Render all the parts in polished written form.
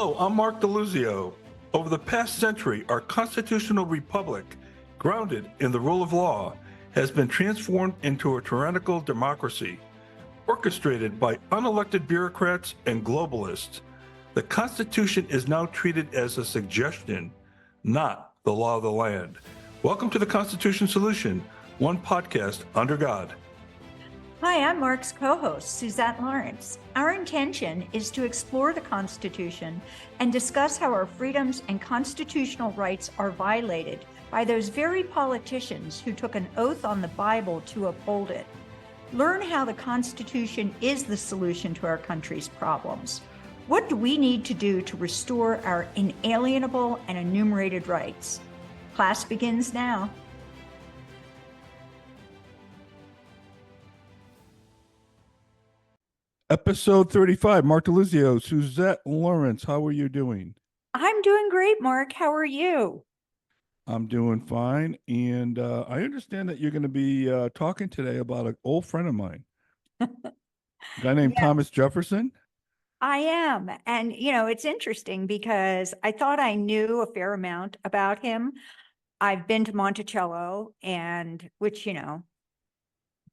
Hello, I'm Mark DeLuzio. Over the past century, our constitutional republic, grounded in the rule of law, has been transformed into a tyrannical democracy, orchestrated by unelected bureaucrats and globalists. The Constitution is now treated as a suggestion, not the law of the land. Welcome to the Constitution Solution, one podcast under God. Hi, I'm Mark's co-host, Suzette Lawrence. Our intention is to explore the Constitution and discuss how our freedoms and constitutional rights are violated by those very politicians who took an oath on the Bible to uphold it. Learn how the Constitution is the solution to our country's problems. What do we need to do to restore our inalienable and enumerated rights? Class begins now. Episode 35, Mark DeLuzio, Suzette Lawrence, how are you doing? I'm doing great, Mark. How are you? I'm doing fine. And I understand that you're going to be talking today about an old friend of mine, a guy named Thomas Jefferson. I am. And, it's interesting because I thought I knew a fair amount about him. I've been to Monticello which,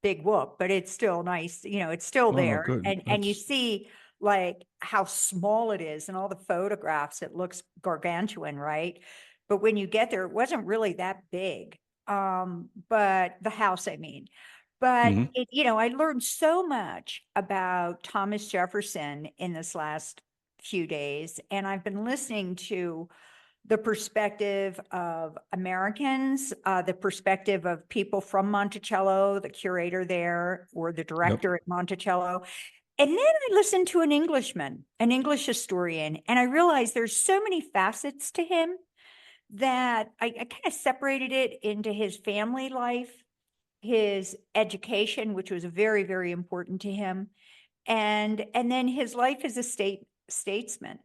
big whoop, but it's still nice. It's still there. And you see like how small it is and all the photographs, it looks gargantuan, right? But when you get there, it wasn't really that big. But the house, I mean, but I learned so much about Thomas Jefferson in this last few days. And I've been listening to the perspective of Americans, the perspective of people from Monticello, the curator there, or the director at Monticello. And then I listened to an Englishman, an English historian, and I realized there's so many facets to him that I kind of separated it into his family life, his education, which was very, very important to him, and then his life as a statesman.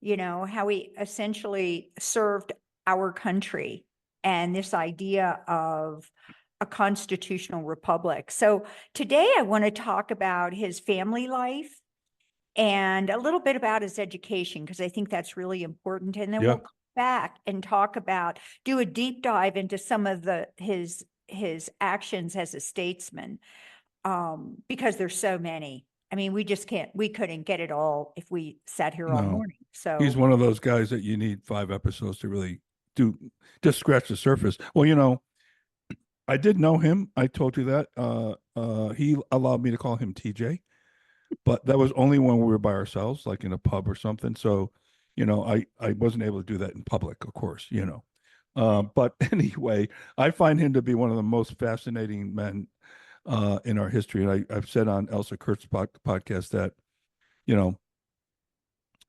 How he essentially served our country and this idea of a constitutional republic. So today I want to talk about his family life and a little bit about his education, because I think that's really important. And then we'll come back and do a deep dive into some of his actions as a statesman, because there's so many. I mean, we couldn't get it all if we sat here all morning. So he's one of those guys that you need 5 episodes to really just scratch the surface. Well, I did know him. I told you that. He allowed me to call him TJ, but that was only when we were by ourselves, like in a pub or something. So, I wasn't able to do that in public, of course, but anyway, I find him to be one of the most fascinating men in our history. And I've said on Elsa Kurtz's podcast that,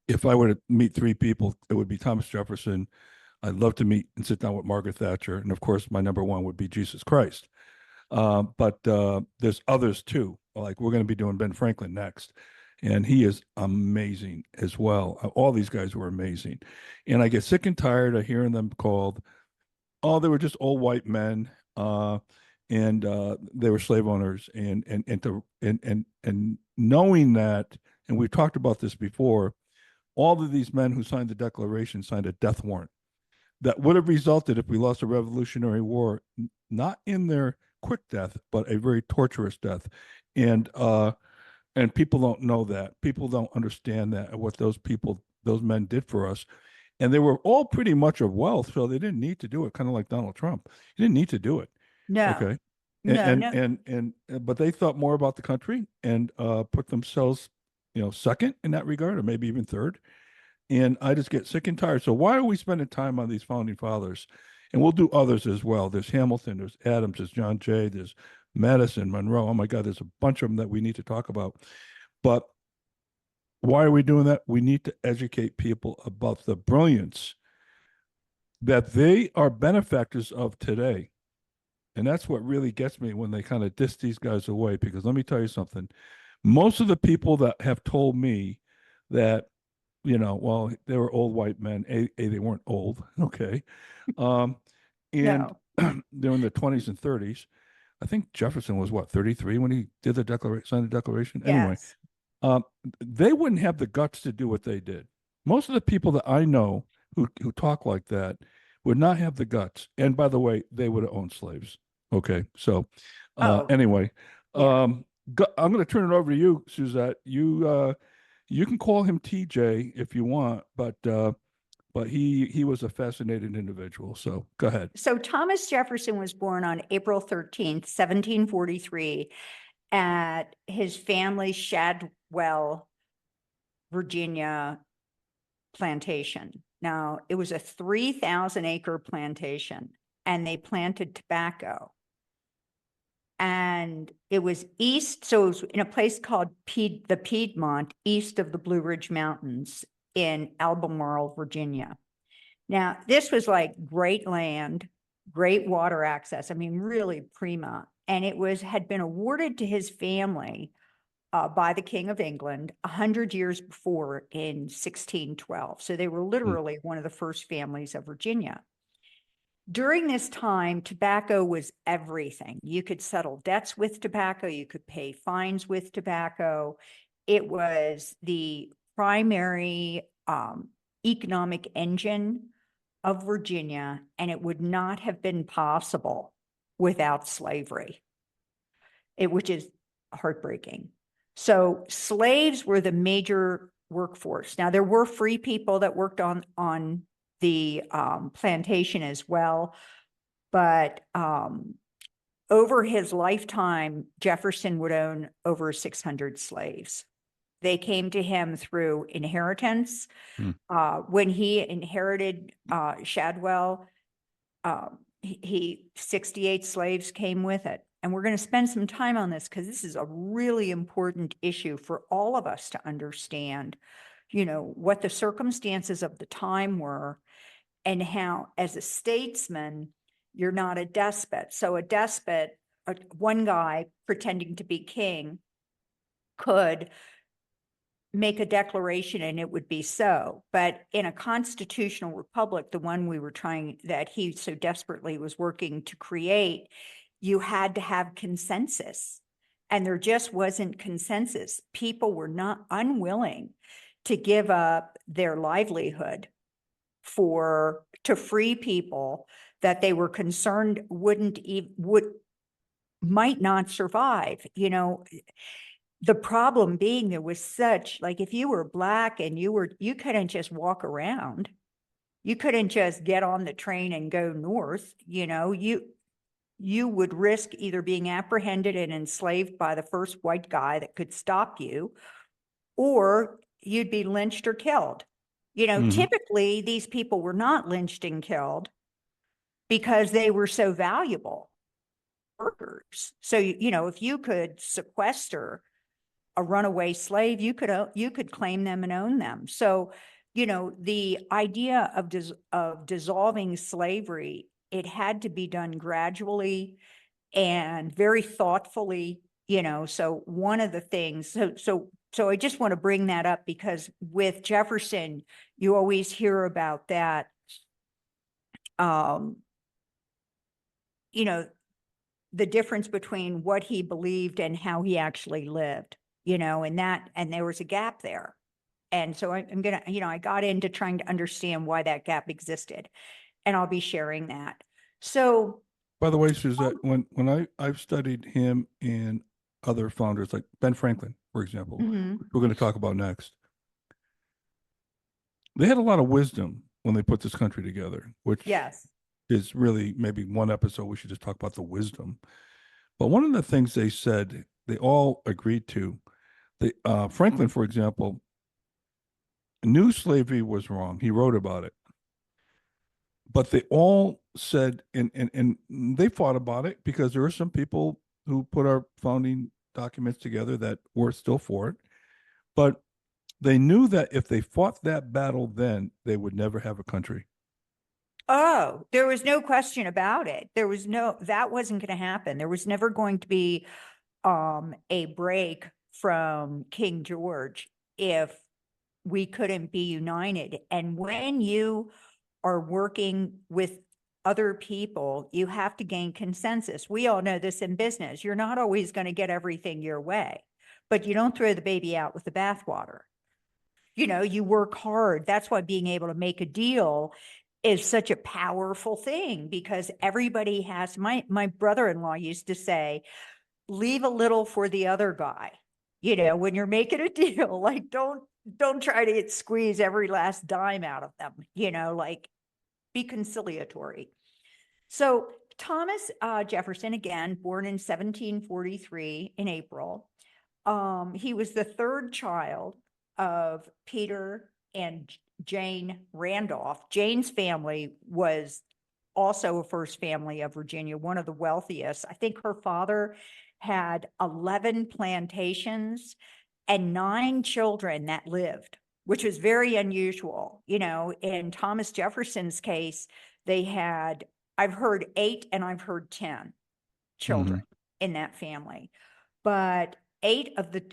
if I were to meet 3 people, it would be Thomas Jefferson. I'd love to meet and sit down with Margaret Thatcher. And of course, my number 1 would be Jesus Christ. But there's others too. Like we're going to be doing Ben Franklin next. And he is amazing as well. All these guys were amazing. And I get sick and tired of hearing them called, they were just old white men. And they were slave owners, and knowing that, and we've talked about this before, all of these men who signed the Declaration signed a death warrant that would have resulted, if we lost a Revolutionary War, not in their quick death, but a very torturous death. And people don't know that. People don't understand that, what those men did for us. And they were all pretty much of wealth, so they didn't need to do it. Kind of like Donald Trump, he didn't need to do it. No. Okay. No. But they thought more about the country and put themselves, second in that regard, or maybe even third. And I just get sick and tired. So why are we spending time on these founding fathers? And we'll do others as well. There's Hamilton, there's Adams, there's John Jay, there's Madison, Monroe. Oh my God, there's a bunch of them that we need to talk about. But why are we doing that? We need to educate people about the brilliance that they are benefactors of today. And that's what really gets me when they kind of diss these guys away, because let me tell you something. Most of the people that have told me that, well, they were old white men, they weren't old, okay. And they're in their 20s and 30s. I think Jefferson was 33 when he did signed the Declaration. Yes. Anyway, they wouldn't have the guts to do what they did. most of the people that I know who talk like that would not have the guts. And by the way, they would have owned slaves. Okay. So Oh, anyway, yeah. I'm going to turn it over to you, Suzette. You can call him TJ if you want, but he was a fascinating individual. So go ahead. So Thomas Jefferson was born on April 13th, 1743, at his family's Shadwell, Virginia plantation. Now, it was a 3,000-acre plantation, and they planted tobacco. And it was east, so it was in a place called the Piedmont, east of the Blue Ridge Mountains in Albemarle, Virginia. Now, this was like great land, great water access. I mean, really prima. And it had been awarded to his family by the King of England 100 years before in 1612. So they were literally one of the first families of Virginia. During this time, tobacco was everything. You could settle debts with tobacco. You could pay fines with tobacco. It was the primary economic engine of Virginia, and it would not have been possible without slavery, which is heartbreaking. So slaves were the major workforce. Now, there were free people that worked on the plantation as well, but over his lifetime, Jefferson would own over 600 slaves. They came to him through inheritance. When he inherited Shadwell, 68 slaves came with it. And we're going to spend some time on this because this is a really important issue for all of us to understand, what the circumstances of the time were and how, as a statesman, you're not a despot. So a despot, one guy pretending to be king, could make a declaration and it would be so. But in a constitutional republic, the one that he so desperately was working to create, you had to have consensus. And there just wasn't consensus. People were not unwilling to give up their livelihood to free people that they were concerned might not survive. The problem being there was like, if you were Black and you couldn't just walk around, you couldn't just get on the train and go north, you would risk either being apprehended and enslaved by the first white guy that could stop you, or you'd be lynched or killed. Typically these people were not lynched and killed because they were so valuable workers. So, if you could sequester a runaway slave, you could claim them and own them. So, the idea of dissolving slavery, it had to be done gradually and very thoughtfully. So one of the things, so I just want to bring that up because with Jefferson, you always hear about that. The difference between what he believed and how he actually lived. And there was a gap there. And so I'm going to, I got into trying to understand why that gap existed, and I'll be sharing that. So, By the way, Suzette, when I've studied him and other founders like Ben Franklin, for example, we're going to talk about next. They had a lot of wisdom when they put this country together, which yes, is really maybe one episode we should just talk about the wisdom. But one of the things they said, they all agreed to, Franklin, for example, knew slavery was wrong. He wrote about it. But they all said, and they fought about it because there were some people who put our founding documents together that were still for it. But they knew that if they fought that battle then, they would never have a country. Oh, there was no question about it. That wasn't going to happen. There was never going to be a break from King George if we couldn't be united. And when you are working with other people, you have to gain consensus. We all know this in business. You're not always going to get everything your way, but you don't throw the baby out with the bathwater. you work hard. That's why being able to make a deal is such a powerful thing, because everybody has, my brother-in-law used to say, leave a little for the other guy. When you're making a deal, like don't try to squeeze every last dime out of them, like be conciliatory. So Thomas Jefferson, again, born in 1743 in April, he was the third child of Peter and Jane Randolph. Jane's family was also a first family of Virginia, one of the wealthiest. I think her father had 11 plantations and 9 children that lived, which was very unusual. In Thomas Jefferson's case, they had, I've heard 8 and I've heard 10 children in that family. But 8 of the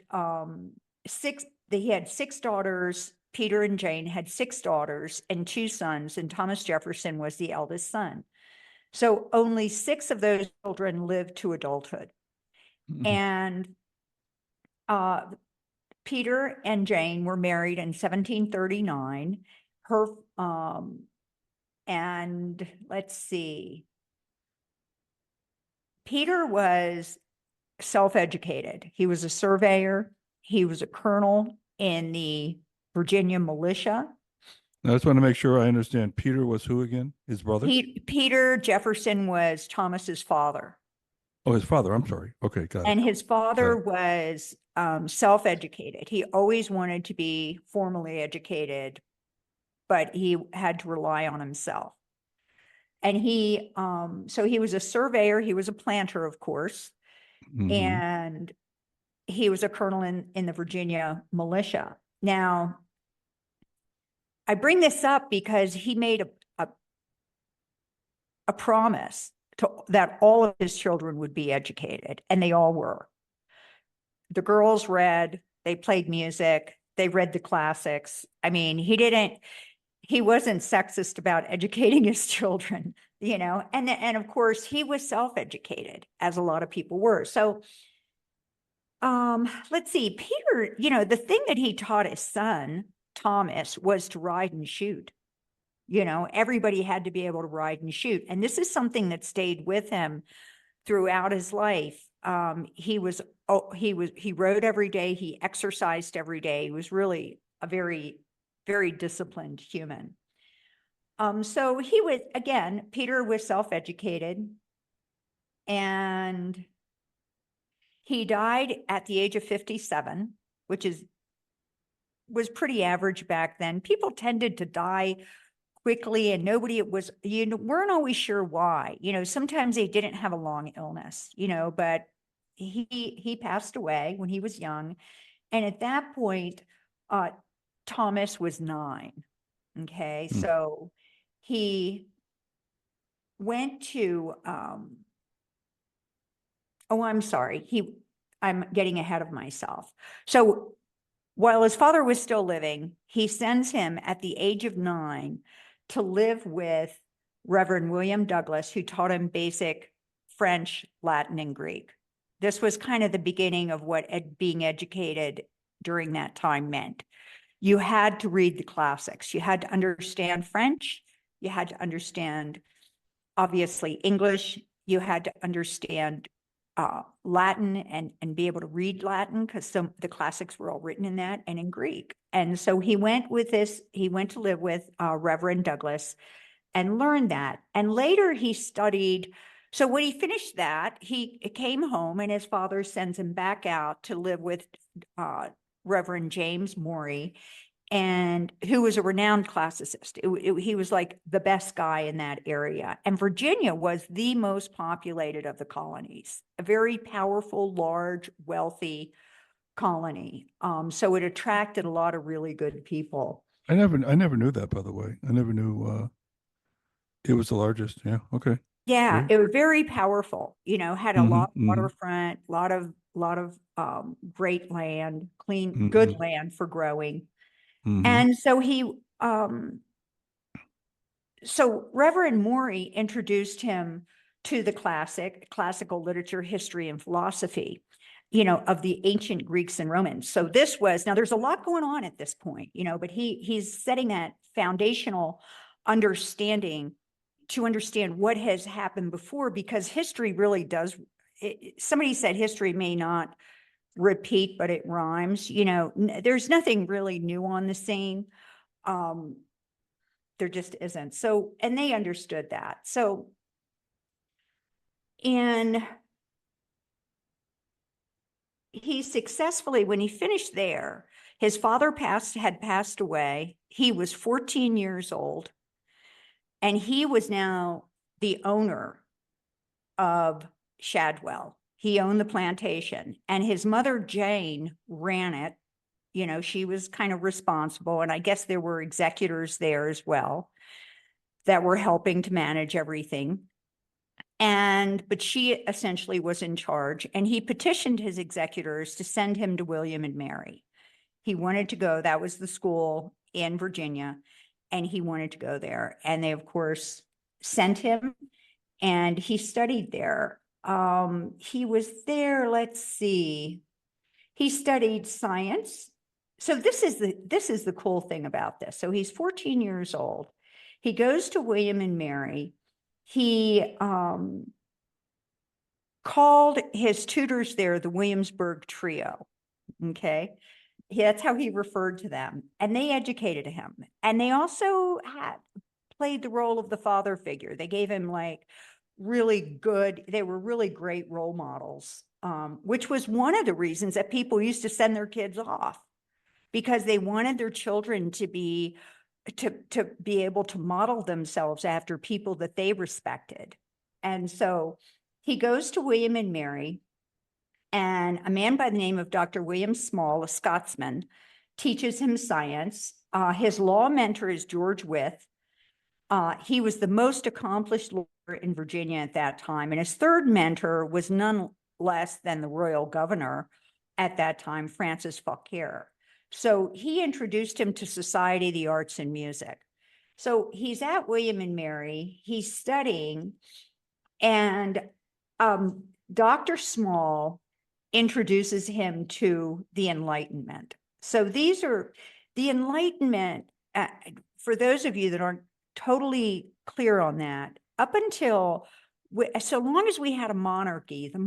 6, he had 6 daughters. Peter and Jane had 6 daughters and 2 sons, and Thomas Jefferson was the eldest son. So only 6 of those children lived to adulthood. And Peter and Jane were married in 1739. And let's see, Peter was self-educated. He was a surveyor. He was a colonel in the Virginia militia. I just want to make sure I understand. Peter was who again? His brother? Peter Jefferson was Thomas's father. Oh, his father. I'm sorry. Okay, got it. And his father was self-educated. He always wanted to be formally educated, but he had to rely on himself. And so he was a surveyor. He was a planter, of course. And he was a colonel in the Virginia militia. Now, I bring this up because he made a promise that all of his children would be educated, and they all were. The girls read, they played music, they read the classics. I mean, he wasn't sexist about educating his children, and of course he was self-educated, as a lot of people were. So let's see, Peter, the thing that he taught his son, Thomas, was to ride and shoot. Everybody had to be able to ride and shoot. And this is something that stayed with him throughout his life. He rode every day. He exercised every day. He was really a very, very disciplined human. So Peter was self-educated, and he died at the age of 57, which was pretty average back then. People tended to die quickly, and weren't always sure why. Sometimes they didn't have a long illness, but he passed away when he was young. And at that point, Thomas was 9. Okay. So he went to, I'm sorry. I'm getting ahead of myself. So while his father was still living, he sends him at the age of 9 to live with Reverend William Douglas, who taught him basic French, Latin, and Greek. This was kind of the beginning of what being educated during that time meant. You had to read the classics. You had to understand French. You had to understand, obviously, English. You had to understand Latin and be able to read Latin, because the classics were all written in that, and in Greek. And so he went to live with Reverend Douglas and learned that. And later he studied. So when he finished that, he came home, and his father sends him back out to live with Reverend James Morey, and who was a renowned classicist. He was like the best guy in that area. And Virginia was the most populated of the colonies, a very powerful, large, wealthy colony. So it attracted a lot of really good people. I never knew that, by the way. I never knew it was the largest. Yeah. Okay. Yeah, Great. it was very powerful, had a lot of waterfront, lot of great land, clean, good land for growing. And so so Reverend Morey introduced him to the classical literature, history, and philosophy. of the ancient Greeks and Romans. So this was, now there's a lot going on at this point, but he's setting that foundational understanding to understand what has happened before, because history really does, somebody said history may not repeat, but it rhymes. There's nothing really new on the scene. There just isn't. So, and they understood that. So, and he successfully, when he finished there, his father had passed away. He was 14 years old, and he was now the owner of Shadwell. He owned the plantation, and his mother, Jane, ran it. She was kind of responsible, and I guess there were executors there as well that were helping to manage everything. But she essentially was in charge, and he petitioned his executors to send him to William and Mary. He wanted to go. That was the school in Virginia, and he wanted to go there. And they, of course, sent him, and he studied there. He was there, let's see, he studied science. So this is the cool thing about this. So he's 14 years old. He goes to William and Mary. He called his tutors there the Williamsburg Trio. Okay. That's how he referred to them. And they educated him. And they also played the role of the father figure. They gave him they were really great role models, which was one of the reasons that people used to send their kids off, because they wanted their children to be able to model themselves after people that they respected. And so he goes to William and Mary, and a man by the name of Dr. William Small, a Scotsman, teaches him science. His law mentor is George Wythe. He was the most accomplished lawyer in Virginia at that time. And his third mentor was none less than the royal governor at that time, Francis Fauquier. So he introduced him to society, the arts, and music. So he's at William and Mary, he's studying, and Dr. Small introduces him to the Enlightenment. So these are the Enlightenment, for those of you that aren't totally clear on that, up until, so long as we had a monarchy, the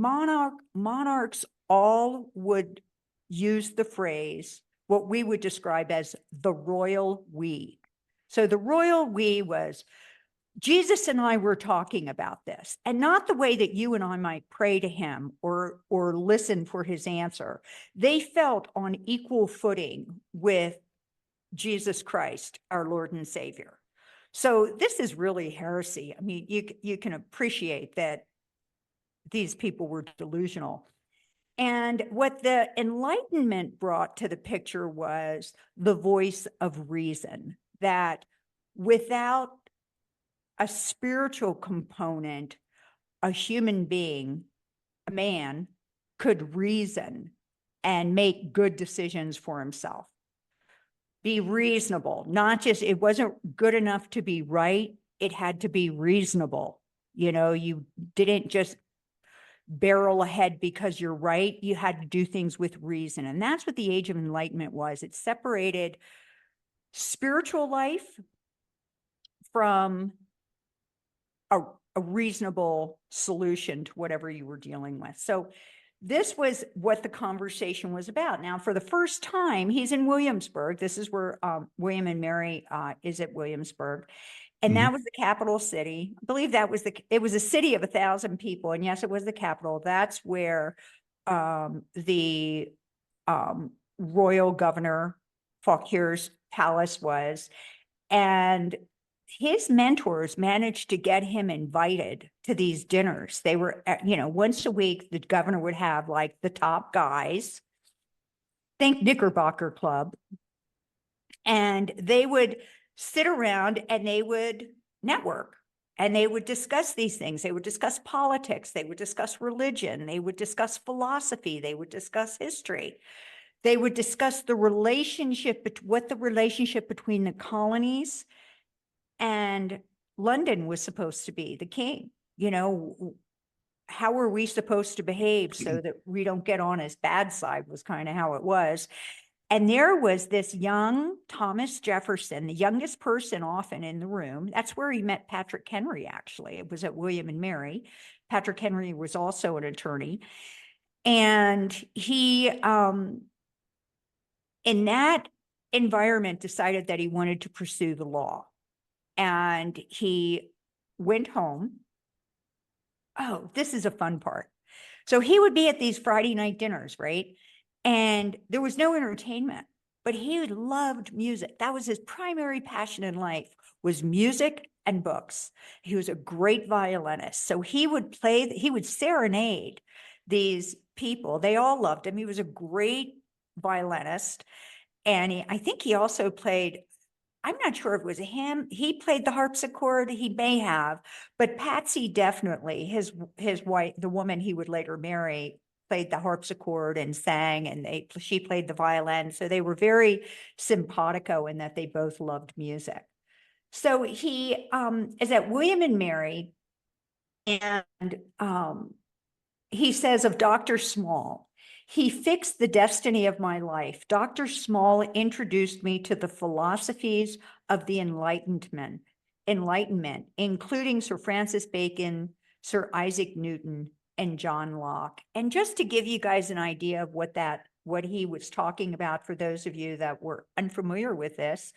monarchs all would use the phrase, what we would describe as the royal we. So the royal we was, Jesus and I were talking about this, and not the way that you and I might pray to him or listen for his answer. They felt on equal footing with Jesus Christ, our Lord and Savior. So this is really heresy. I mean, you can appreciate that these people were delusional. And what the Enlightenment brought to the picture was the voice of reason, that without a spiritual component, a human being, a man, could reason and make good decisions for himself. Be reasonable, not just, it wasn't good enough to be right, it had to be reasonable. You didn't just barrel ahead because you're right, you had to do things with reason. And that's what the Age of Enlightenment was. It separated spiritual life from a reasonable solution to whatever you were dealing with. So this was what the conversation was about. Now, for the first time, he's in Williamsburg. This is where William and Mary is at Williamsburg. And that was the capital city. I believe it was a city of 1,000 people. And yes, it was the capital. That's where the royal governor Fauquier's palace was. And his mentors managed to get him invited to these dinners. They were, once a week, the governor would have like the top guys, think Knickerbocker Club, and they would sit around and they would network and they would discuss these things. They would discuss politics. They would discuss religion. They would discuss philosophy. They would discuss history. They would discuss what the relationship between the colonies and London was supposed to be, the king, how are we supposed to behave so that we don't get on his bad side, was kind of how it was. And there was this young Thomas Jefferson, the youngest person often in the room. That's where he met Patrick Henry, actually. It was at William and Mary. Patrick Henry was also an attorney. And he, in that environment, decided that he wanted to pursue the law. And he went home. Oh, this is a fun part. So he would be at these Friday night dinners, right? And there was no entertainment, but he loved music. That was his primary passion in life, was music and books. He was a great violinist. So he would serenade these people. They all loved him. He was a great violinist. And I think he also played, I'm not sure if it was him. He played the harpsichord. He may have, but Patsy definitely, his wife, the woman he would later marry, played the harpsichord and sang, and she played the violin. So they were very simpatico in that they both loved music. So he is at William and Mary, and he says of Dr. Small, he fixed the destiny of my life. Dr. Small introduced me to the philosophies of the Enlightenment, including Sir Francis Bacon, Sir Isaac Newton, and John Locke. And just to give you guys an idea of what he was talking about, for those of you that were unfamiliar with this,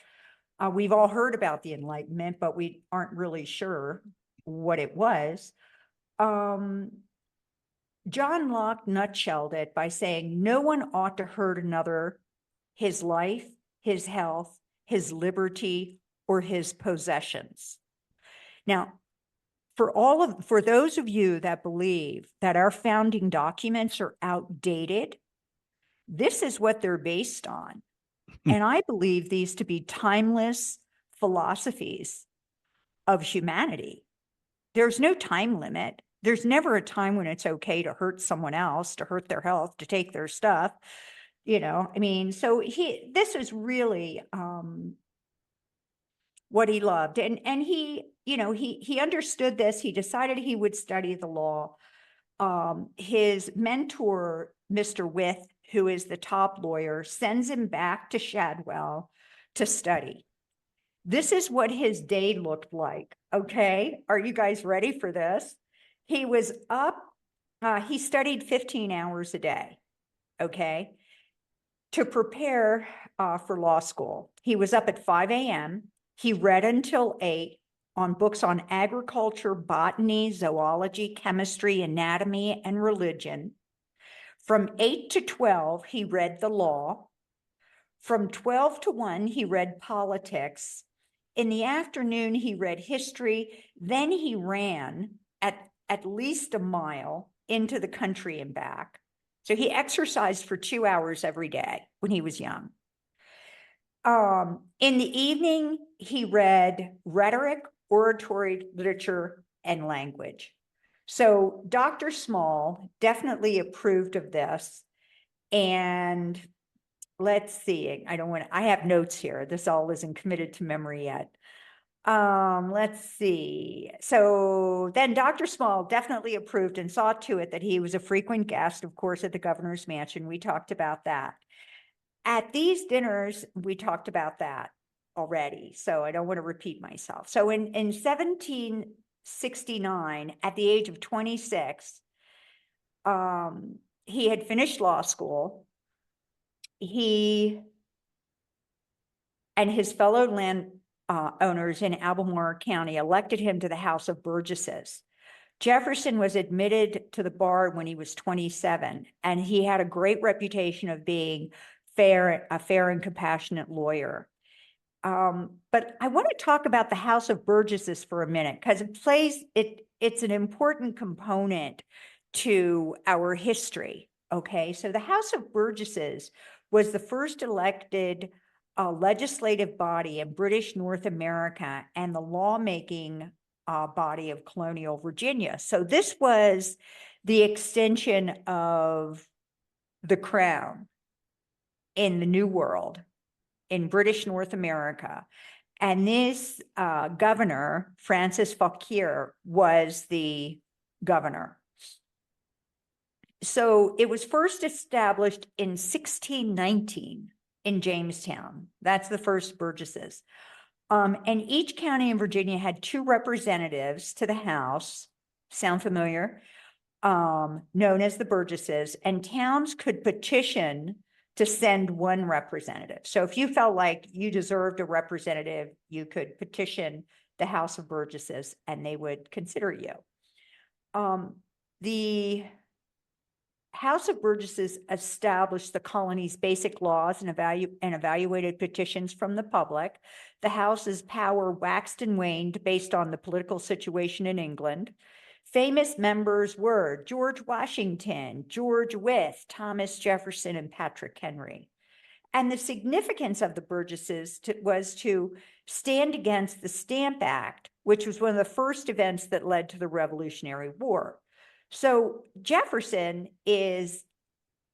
we've all heard about the Enlightenment, but we aren't really sure what it was. John Locke nutshelled it by saying, no one ought to hurt another, his life, his health, his liberty, or his possessions. Now, for those of you that believe that our founding documents are outdated, this is what they're based on. And I believe these to be timeless philosophies of humanity. There's no time limit. There's never a time when it's okay to hurt someone else, to hurt their health, to take their stuff. I mean, so this is really what he loved. And he, he understood this. He decided he would study the law. His mentor, Mr. Wythe, who is the top lawyer, sends him back to Shadwell to study. This is what his day looked like. Okay. Are you guys ready for this? He was up, he studied 15 hours a day, okay, to prepare for law school. He was up at 5 a.m. He read until 8 on books on agriculture, botany, zoology, chemistry, anatomy, and religion. From 8 to 12, he read the law. From 12 to 1, he read politics. In the afternoon, he read history. Then he ran at least a mile into the country and back. So he exercised for 2 hours every day when he was young. In the evening, he read rhetoric, oratory, literature, and language. So Dr. Small definitely approved of this. And let's see, I have notes here. This all isn't committed to memory yet. Let's see. So then Dr. Small definitely approved and saw to it that he was a frequent guest, of course, at the governor's mansion. We talked about that. At these dinners, we talked about that already, so I don't want to repeat myself. So in 1769, at the age of 26, he had finished law school. He and his fellow land owners in Albemarle County elected him to the House of Burgesses. Jefferson was admitted to the bar when he was 27, and he had a great reputation of being a fair and compassionate lawyer. But I want to talk about the House of Burgesses for a minute, because it's an important component to our history. Okay, so the House of Burgesses was the first elected legislative body in British North America and the lawmaking body of colonial Virginia. So this was the extension of the crown in the New World, in British North America. And this governor, Francis Fauquier, was the governor. So it was first established in 1619 in Jamestown. That's the first Burgesses. And each county in Virginia had 2 representatives to the House. Sound familiar? Known as the Burgesses, and towns could petition to send 1 representative. So if you felt like you deserved a representative, you could petition the House of Burgesses and they would consider you. The House of Burgesses established the colony's basic laws and evaluated petitions from the public. The House's power waxed and waned based on the political situation in England. Famous members were George Washington, George Wythe, Thomas Jefferson, and Patrick Henry. And the significance of the Burgesses was to stand against the Stamp Act, which was one of the first events that led to the Revolutionary War. So Jefferson is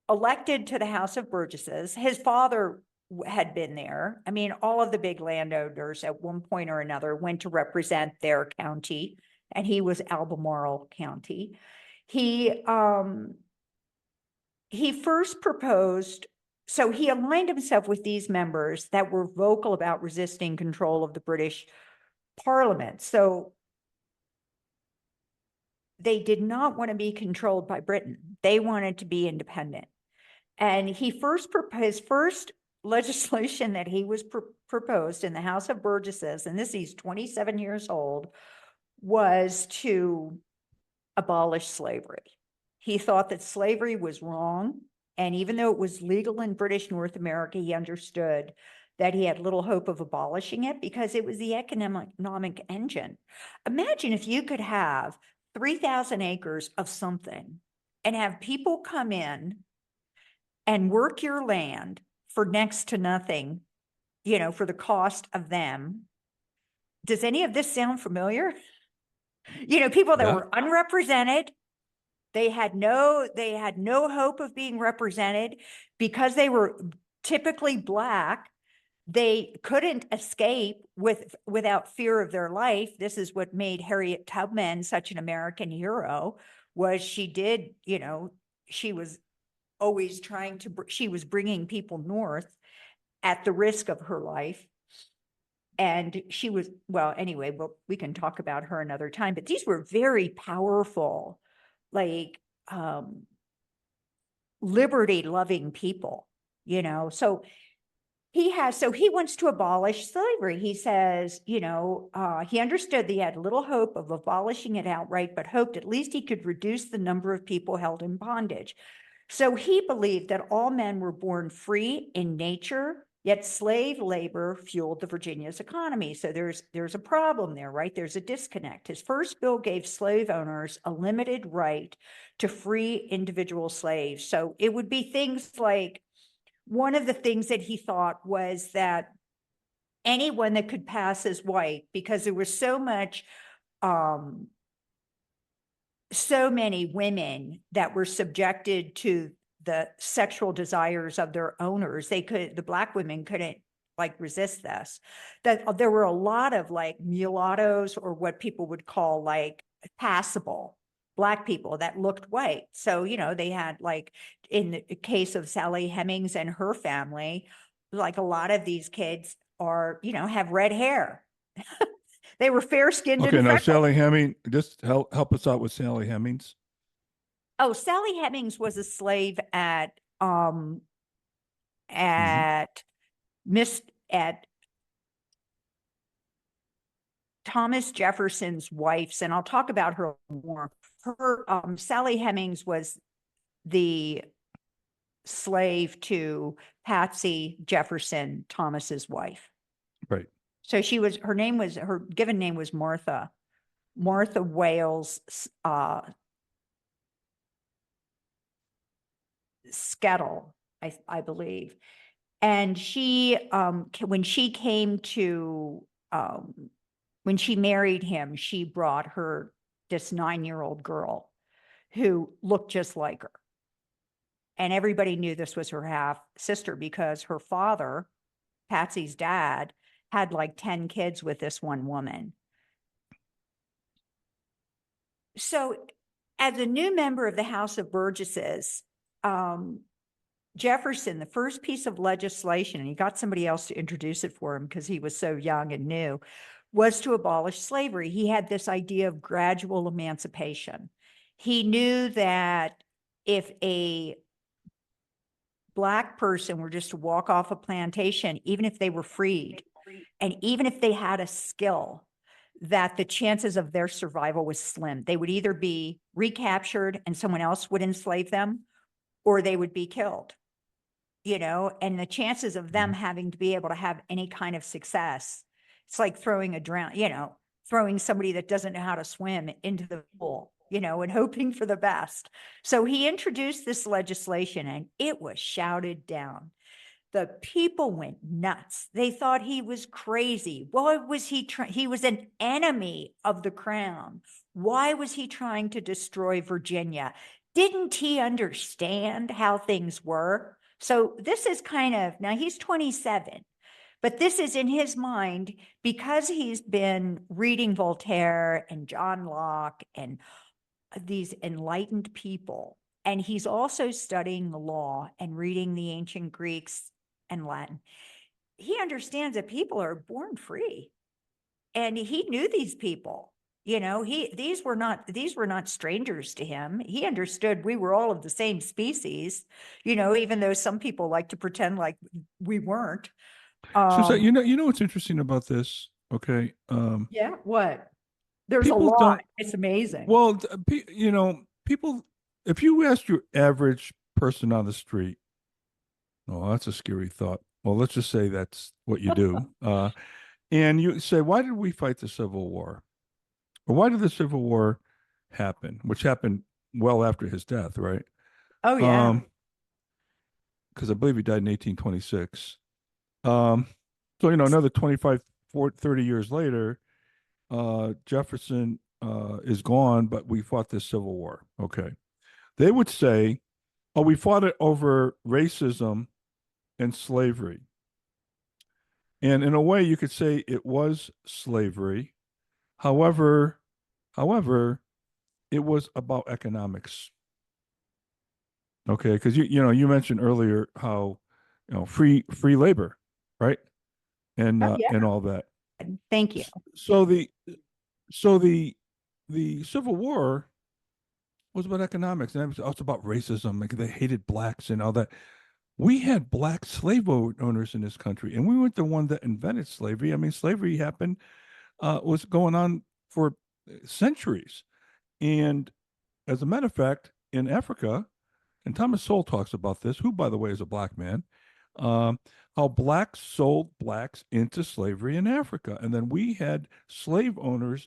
elected to the House of Burgesses. His father had been there. I mean, all of the big landowners at one point or another went to represent their county, and he was Albemarle County. He first proposed, so he aligned himself with these members that were vocal about resisting control of the British Parliament. So they did not want to be controlled by Britain. They wanted to be independent. And his first legislation that he was proposed in the House of Burgesses, and he's 27 years old, was to abolish slavery. He thought that slavery was wrong. And even though it was legal in British North America, he understood that he had little hope of abolishing it because it was the economic engine. Imagine if you could have 3,000 acres of something and have people come in and work your land for next to nothing, for the cost of them. Does any of this sound familiar? People that were unrepresented, they had no hope of being represented because they were typically Black. They couldn't escape without fear of their life. This is what made Harriet Tubman such an American hero, was she was always she was bringing people north at the risk of her life. And she was, anyway, we can talk about her another time, but these were very powerful, liberty-loving people, so he wants to abolish slavery. He says, he understood that he had little hope of abolishing it outright, but hoped at least he could reduce the number of people held in bondage. So he believed that all men were born free in nature, yet slave labor fueled the Virginia's economy. So there's a problem there, right? There's a disconnect. His first bill gave slave owners a limited right to free individual slaves. So it would be things like, one of the things that he thought was that anyone that could pass as white, because there was so many women that were subjected to the sexual desires of their owners, the Black women couldn't resist this, that there were a lot of mulattoes, or what people would call passable Black people that looked white. So, they had in the case of Sally Hemings and her family, a lot of these kids are, have red hair. They were fair-skinned and Okay, now freckled. Sally Heming, just help us out with Sally Hemings. Oh, Sally Hemings was a slave at Thomas Jefferson's wife's, and I'll talk about her more. Sally Hemings was the slave to Patsy Jefferson, Thomas's wife. Right. So her given name was Martha Wales Skettle, I believe. And she, when she married him, she brought her this 9-year-old girl who looked just like her. And everybody knew this was her half sister because her father, Patsy's dad, had 10 kids with this one woman. So as a new member of the House of Burgesses, Jefferson, the first piece of legislation, and he got somebody else to introduce it for him because he was so young and new, was to abolish slavery. He had this idea of gradual emancipation. He knew that if a Black person were just to walk off a plantation, even if they were freed, and even if they had a skill, that the chances of their survival was slim. They would either be recaptured and someone else would enslave them, or they would be killed, and the chances of them having to be able to have any kind of success, it's like throwing throwing somebody that doesn't know how to swim into the pool, and hoping for the best. So he introduced this legislation and it was shouted down. The people went nuts. They thought he was crazy. Why was he was an enemy of the crown. Why was he trying to destroy Virginia? Didn't he understand how things were? So this is now he's 27, but this is in his mind because he's been reading Voltaire and John Locke and these enlightened people. And he's also studying the law and reading the ancient Greeks and Latin. He understands that people are born free. And he knew these people. These were not strangers to him. He understood we were all of the same species, even though some people like to pretend like we weren't. So what's interesting about this? Okay. Yeah, what? There's a People lot. don't, It's amazing. well, people, if you ask your average person on the street, oh, that's a scary thought. Well, let's just say that's what you do. And you say, why did we fight the Civil War? Or why did the Civil War happen? Which happened well after his death, right? Oh, yeah. Because I believe he died in 1826. So, another 25, 30 years later, Jefferson is gone, but we fought this Civil War. Okay. They would say, oh, we fought it over racism and slavery. And in a way, you could say it was slavery. However, however, it was about economics. Okay, because you mentioned earlier how free labor, right? And Oh, yeah. and all that. Thank you. So the Civil War was about economics, and it was also about racism. Like they hated blacks and all that. We had black slave owners in this country, and we weren't the one that invented slavery. I mean, slavery happened was going on for centuries, and as a matter of fact, in Africa, and Thomas Sowell talks about this, who, by the way, is a black man, um, how blacks sold blacks into slavery in Africa, and then we had slave owners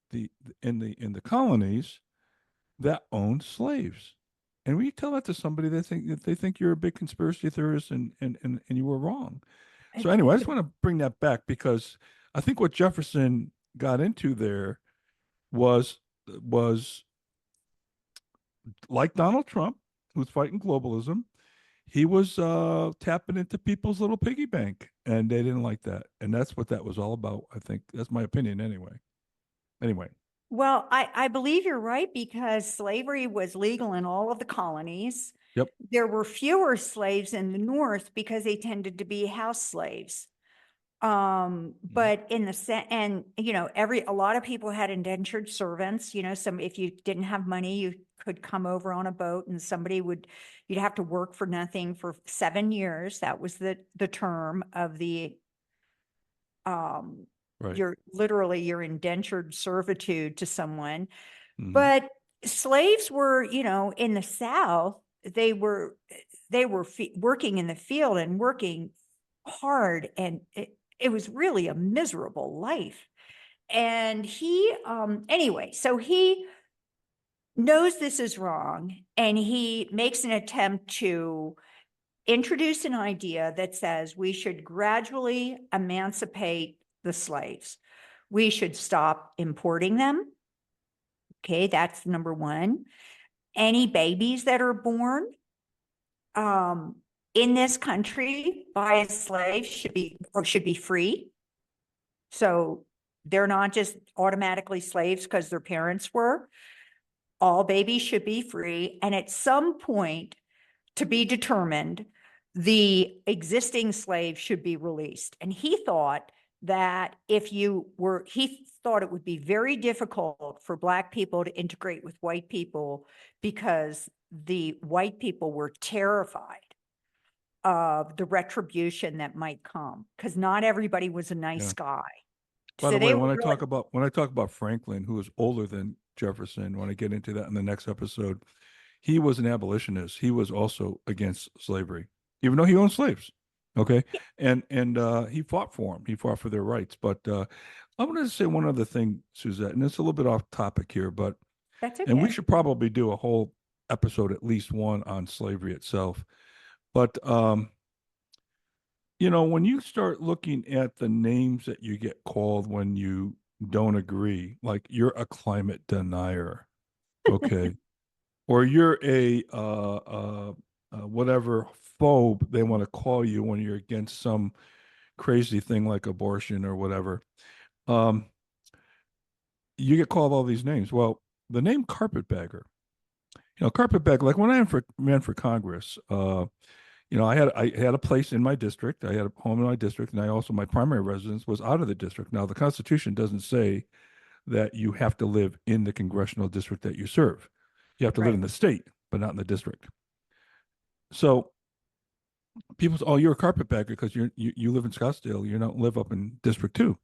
the in the colonies that owned slaves. And when you tell that to somebody, they think you're a big conspiracy theorist and you were wrong. I So think anyway, I it's just want to bring that back because I think what Jefferson got into there was was like Donald Trump, who's fighting globalism. He was tapping into people's little piggy bank, and they didn't like that. And that's what that was all about. I think that's my opinion, anyway. Anyway, Well, I believe you're right because slavery was legal in all of the colonies. yep. There were fewer slaves in the North because they tended to be house slaves. Mhm. But and a lot of people had indentured servants, if you didn't have money, you could come over on a boat and you'd have to work for nothing for 7 years. That was the term of um, Right. your indentured servitude to someone. Hmm. But slaves were, in the South, they were working in the field and working hard, and it was really a miserable life. And anyway, so he knows this is wrong, and he makes an attempt to introduce an idea that says we should gradually emancipate the slaves. We should stop importing them. Okay, that's number one. Any babies that are born um, in this country by a slave should be free. So they're not just automatically slaves because their parents were. All babies should be free. And at some point, to be determined, the existing slaves should be released. And he thought that he thought it would be very difficult for Black people to integrate with white people because the white people were terrified of the retribution that might come, because not everybody was a nice Yeah. guy. By So the they way, were when I talk about Franklin, who was older than Jefferson, when I get into that in the next episode, he was an abolitionist. He was also against slavery, even though he owned slaves. Okay, and he fought for them. He fought for their rights. But I wanted to say one other thing, Suzette, and it's a little bit off topic here, but That's and we okay. should probably do a whole episode, at least one, on slavery itself. But when you start looking at the names that you get called when you don't agree, like you're a climate denier, okay, or you're a whatever phobe they want to call you when you're against some crazy thing like abortion or whatever, um, you get called all these names. Well, the name carpetbagger, carpetbagger, like when ran for Congress, I had a place in my district. I had a home in my district, and my primary residence was out of the district. Now, the Constitution doesn't say that you have to live in the congressional district that you serve. You have to live Right. in the state, but not in the district. So people say, "Oh, you're a carpetbagger because you live in Scottsdale. You don't live up in District 2."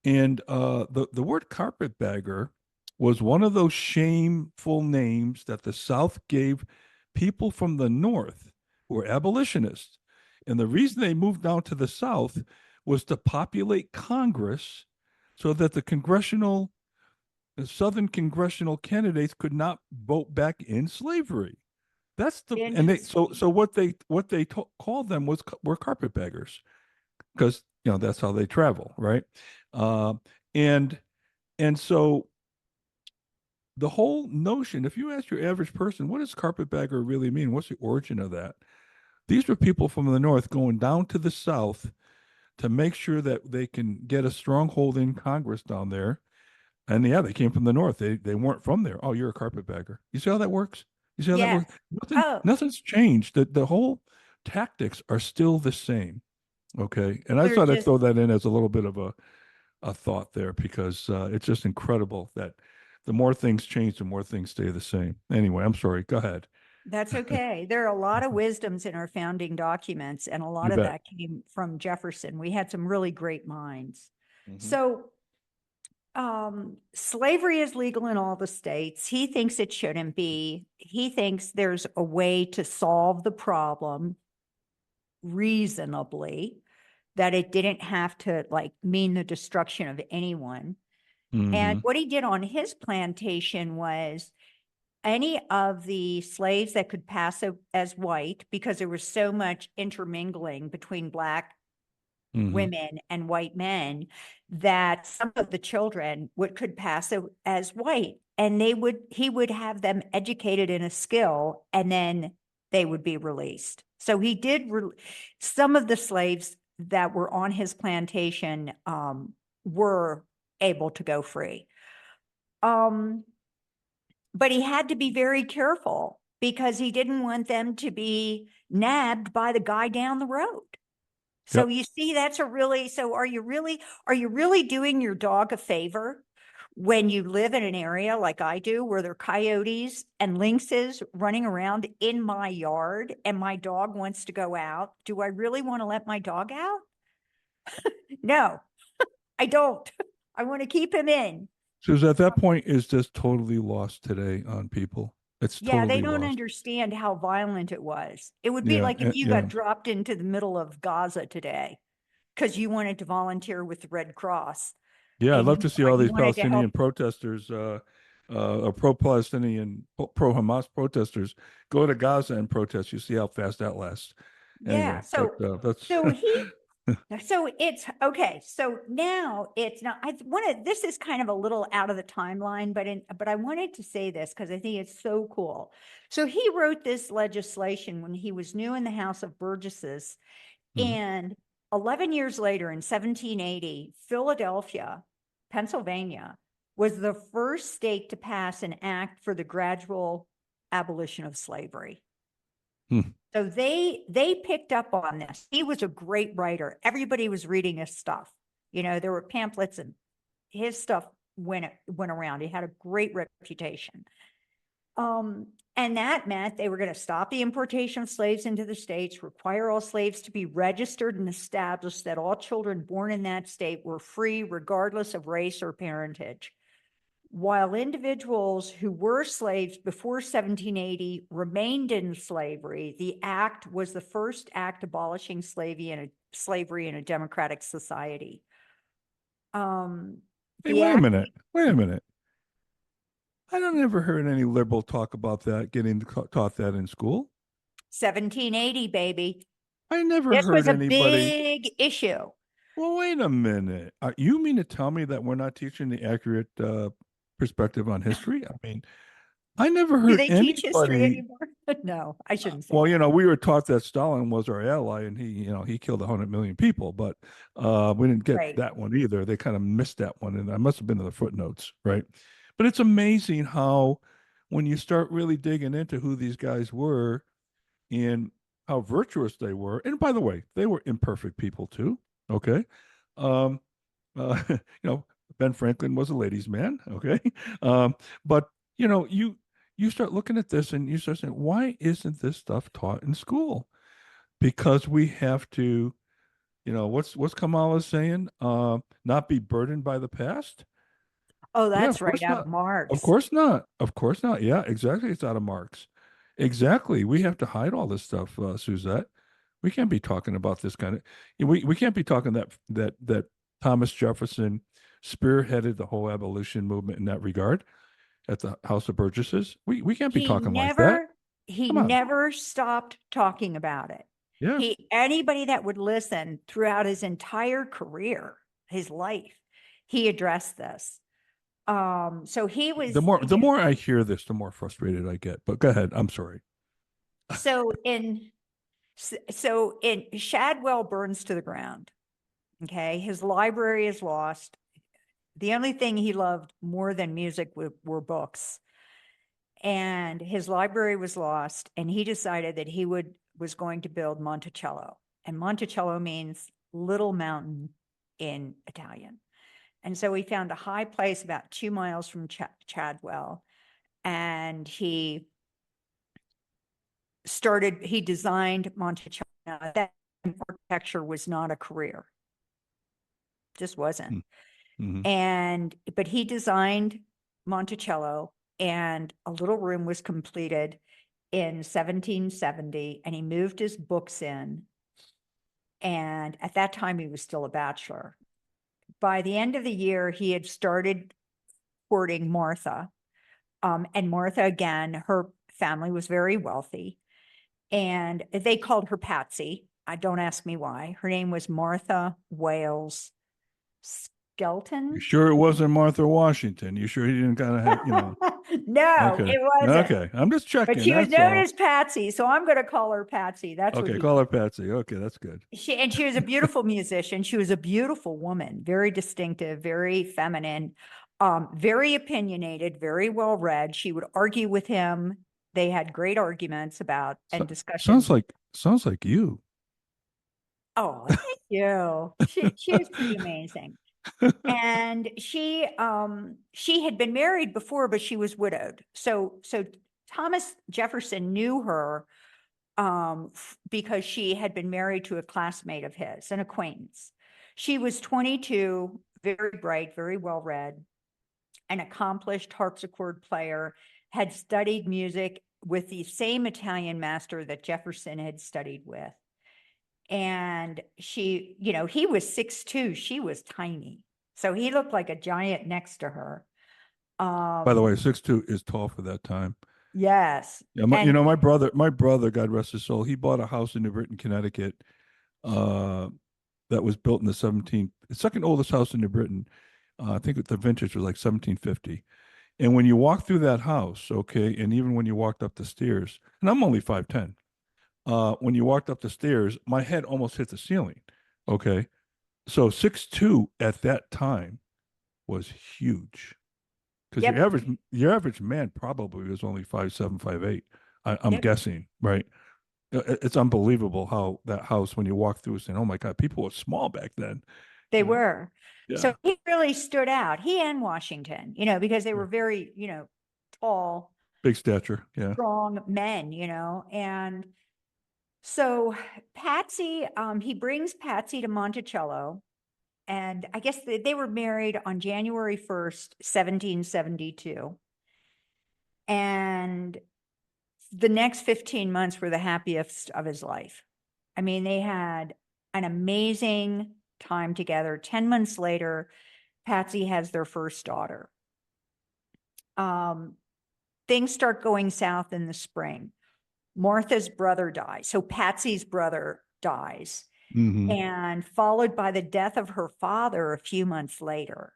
And the word carpetbagger was one of those shameful names that the South gave people from the North who were abolitionists. And the reason they moved down to the South was to populate Congress so that the Southern congressional candidates could not vote back in slavery. That's the and they Interesting. so what they called them were carpetbaggers because that's how they travel, right? Uh, and and so the whole notion, if you ask your average person, what does carpetbagger really mean? What's the origin of that? These were people from the north going down to the south to make sure that they can get a stronghold in Congress down there. And yeah, they came from the north. They weren't from there. Oh, you're a carpetbagger. You see how that works? You see how that Yes. works? Oh, Nothing's changed. The whole tactics are still the same. Okay. And I they're thought I'd just throw that in as a little bit of a thought there because it's just incredible that the more things change, the more things stay the same. Anyway, I'm sorry. Go ahead. That's okay. There are a lot of wisdoms in our founding documents, and a lot You of bet. that came from Jefferson. We had some really great minds. Hmm. So, slavery is legal in all the states. He thinks it shouldn't be. He thinks there's a way to solve the problem reasonably, that it didn't have to like mean the destruction of anyone. And Hmm. what he did on his plantation was any of the slaves that could pass as white, because there was so much intermingling between Black Hmm. women and white men, that some of the children could pass as white, and he would have them educated in a skill, and then they would be released. So he did some of the slaves that were on his plantation were able to go free. Um, but he had to be very careful because he didn't want them to be nabbed by the guy down the road. So Yep. you see, so are you really doing your dog a favor when you live in an area like I do, where there are coyotes and lynxes running around in my yard and my dog wants to go out? Do I really want to let my dog out? No, I don't. I want to keep him in. So at that point is just totally lost today on people. It's Yeah, they totally don't lost. understand how violent it was. It would be Yeah. like if you Yeah. got dropped into the middle of Gaza today because you wanted to volunteer with the Red Cross Yeah. I'd and love to see all you these wanted to help. Palestinian protesters, pro-Palestinian, pro-Hamas protesters go to Gaza and protest. You see how fast that lasts. Yeah. Anyway, but that's So he, so it's okay. So now it's not, I want to, this is kind of a little out of the timeline, but I wanted to say this because I think it's so cool. So he wrote this legislation when he was new in the House of Burgesses, Mhm. and 11 years later in 1780, Philadelphia Pennsylvania, was the first state to pass an act for the gradual abolition of slavery. So they picked up on this. He was a great writer. Everybody was reading his stuff. You know, there were pamphlets and his stuff went around. He had a great reputation. And that meant they were going to stop the importation of slaves into the states, require all slaves to be registered, and establish that all children born in that state were free regardless of race or parentage. While individuals who were slaves before 1780 remained in slavery, the act was the first act abolishing slavery in a democratic society. Hey, wait a minute. Wait a minute. I don't ever heard any liberal talk about that, getting taught that in school. 1780, baby. I never This was heard a anybody. big issue. Well, wait a minute. You mean to tell me that we're not teaching the accurate perspective on history? I mean, I never Do heard they teach history anybody. anymore? No, I shouldn't say Well, that. you know, we were taught that Stalin was our ally, and he killed 100 million people, but we didn't get Right. that one either. They kind of missed that one, and I must have been in the footnotes, right? But it's amazing how, when you start really digging into who these guys were and how virtuous they were, and by the way, they were imperfect people too. Okay, um, you know, Ben Franklin was a ladies' man. Okay, but you start looking at this and you start saying, why isn't this stuff taught in school? Because we have to, what's Kamala saying? Not be burdened by the past. Oh, Yeah, that's of right course out of not. Of Marx. course not. Of course not. Yeah, exactly. It's out of Marx. Exactly. We have to hide all this stuff, Suzette. We can't be talking about this kind of. We can't be talking that Thomas Jefferson spearheaded the whole abolition movement in that regard at the House of Burgesses. We can't be He talking like that. he Come on. never stopped talking about it. Yeah. Anybody that would listen throughout his entire career, his life, he addressed this. So he was, The more I hear this, the more frustrated I get. But go ahead. I'm sorry. so in Shadwell burns to the ground. Okay. His library is lost. The only thing he loved more than music were books. And his library was lost, and he decided that he was going to build Monticello. And Monticello means little mountain in Italian. And so he found a high place about 2 miles from Chadwell, and he designed Monticello. Now, that architecture was not a career, just wasn't. Mm-hmm. But he designed Monticello, and a little room was completed in 1770, and he moved his books in. And at that time, he was still a bachelor. By the end of the year, he had started courting Martha. And Martha, again, her family was very wealthy, and they called her Patsy. Don't ask me why. Her name was Martha Wales Skelton. You sure it wasn't Martha Washington? You sure he didn't kind of have, No, Okay. it wasn't. Okay. I'm just checking. But she was That's known all. as Patsy, so I'm going to call her Patsy. That's what Okay. he Call her Patsy. Okay. That's good. she was a beautiful musician. She was a beautiful woman, very distinctive, very feminine, very opinionated, very well read. She would argue with him. They had great arguments about and discussions. Sounds like you. Oh, thank you. She was pretty amazing. And she had been married before, but she was widowed. So Thomas Jefferson knew her because she had been married to a classmate of his, an acquaintance. She was 22, very bright, very well read, an accomplished harpsichord player, had studied music with the same Italian master that Jefferson had studied with. And she, he was 6'2", she was tiny. So he looked like a giant next to her. By the way, 6'2" is tall for that time. Yes. Yeah, my brother, God rest his soul, he bought a house in New Britain, Connecticut, that was built in the second oldest house in New Britain. I think the vintage was like 1750. And when you walk through that house, okay, and even when you walked up the stairs, and I'm only 5'10", when you walked up the stairs, my head almost hit the ceiling. Okay, so 6'2" at that time was huge. Because Yep. your average man probably was only 5'7", 5'8". I'm Yep. guessing, right? It's unbelievable how that house, when you walk through, saying, "Oh my God, people were small back then." They You know? were. Yeah. So he really stood out, he and Washington, because they Yeah. were very, tall, Big stature. Yeah. strong men, and so Patsy, he brings Patsy to Monticello, and I guess they were married on January 1st, 1772. And the next 15 months were the happiest of his life. I mean, they had an amazing time together. 10 months later, Patsy has their first daughter. Things start going south in the spring. Martha's brother dies. So Patsy's brother dies, Hmm. and followed by the death of her father a few months later.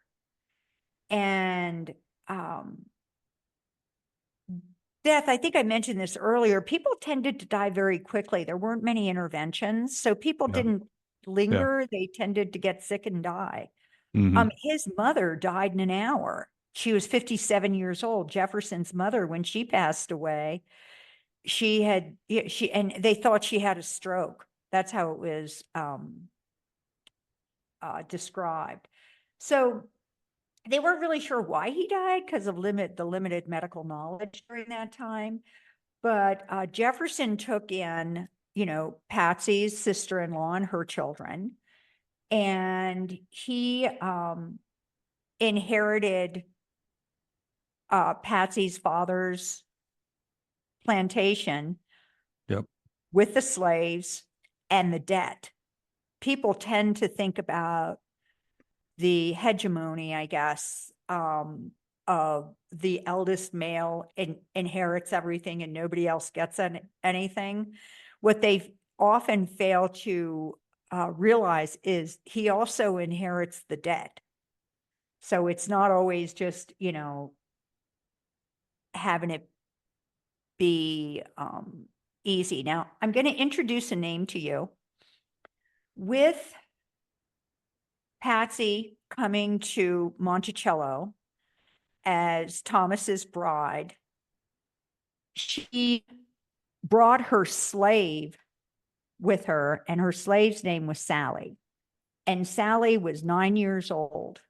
And death, I think I mentioned this earlier, people tended to die very quickly. There weren't many interventions, so people Yeah. didn't Yeah. linger. They tended to get sick and die. Hmm. His mother died in an hour. She was 57 years old. Jefferson's mother, when she passed away, and they thought she had a stroke. That's how it was described. So they weren't really sure why he died because of the limited medical knowledge during that time. But Jefferson took in, Patsy's sister-in-law and her children, and he inherited Patsy's father's plantation Yep. with the slaves and the debt. People tend to think about the hegemony, I guess, of the eldest male inherits everything and nobody else gets anything. What they often fail to realize is he also inherits the debt. So it's not always just, having it be easy. Now, I'm going to introduce a name to you. With Patsy coming to Monticello as Thomas's bride, she brought her slave with her, and her slave's name was Sally. And Sally was 9 years old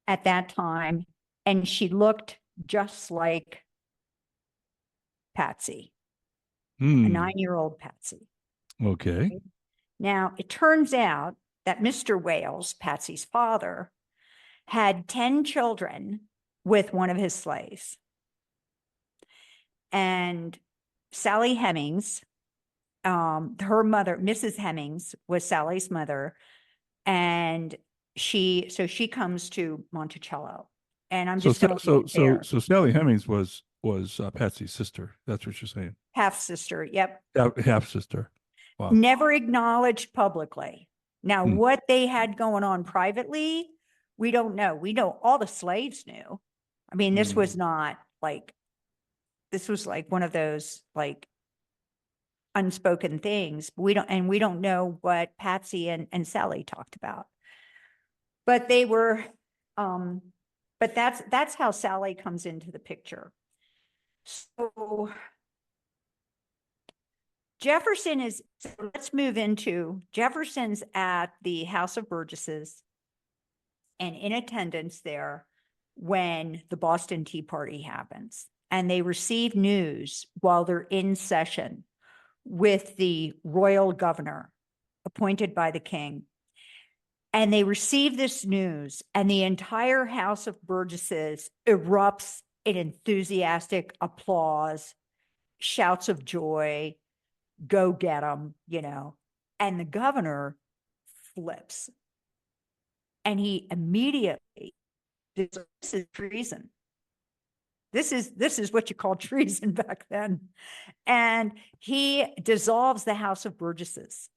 at that time, and she looked just like Patsy, a Hmm. 9-year-old Patsy. Okay. Now, it turns out that Mr. Wales, Patsy's father, had 10 children with one of his slaves. And Sally Hemings, her mother, Mrs. Hemings, was Sally's mother. And she comes to Monticello. And I'm So just going to leave it there. Sally Hemings was Patsy's sister. That's what you're saying. Half sister. Yep. Half sister. Wow. Never acknowledged publicly. Now, Hmm. what they had going on privately, we don't know. We know all the slaves knew. I mean, this was Hmm. not like, this was like one of those like unspoken things. We don't know what Patsy and Sally talked about. But they were, but that's how Sally comes into the picture. So Jefferson is, so let's move into Jefferson's at the House of Burgesses and in attendance there when the Boston Tea Party happens. And they receive news while they're in session with the royal governor appointed by the king. And they receive this news, and the entire House of Burgesses erupts in enthusiastic applause, shouts of joy, go get them, And the governor flips. And he immediately, this is treason. This is what you call treason back then. And he dissolves the House of Burgesses.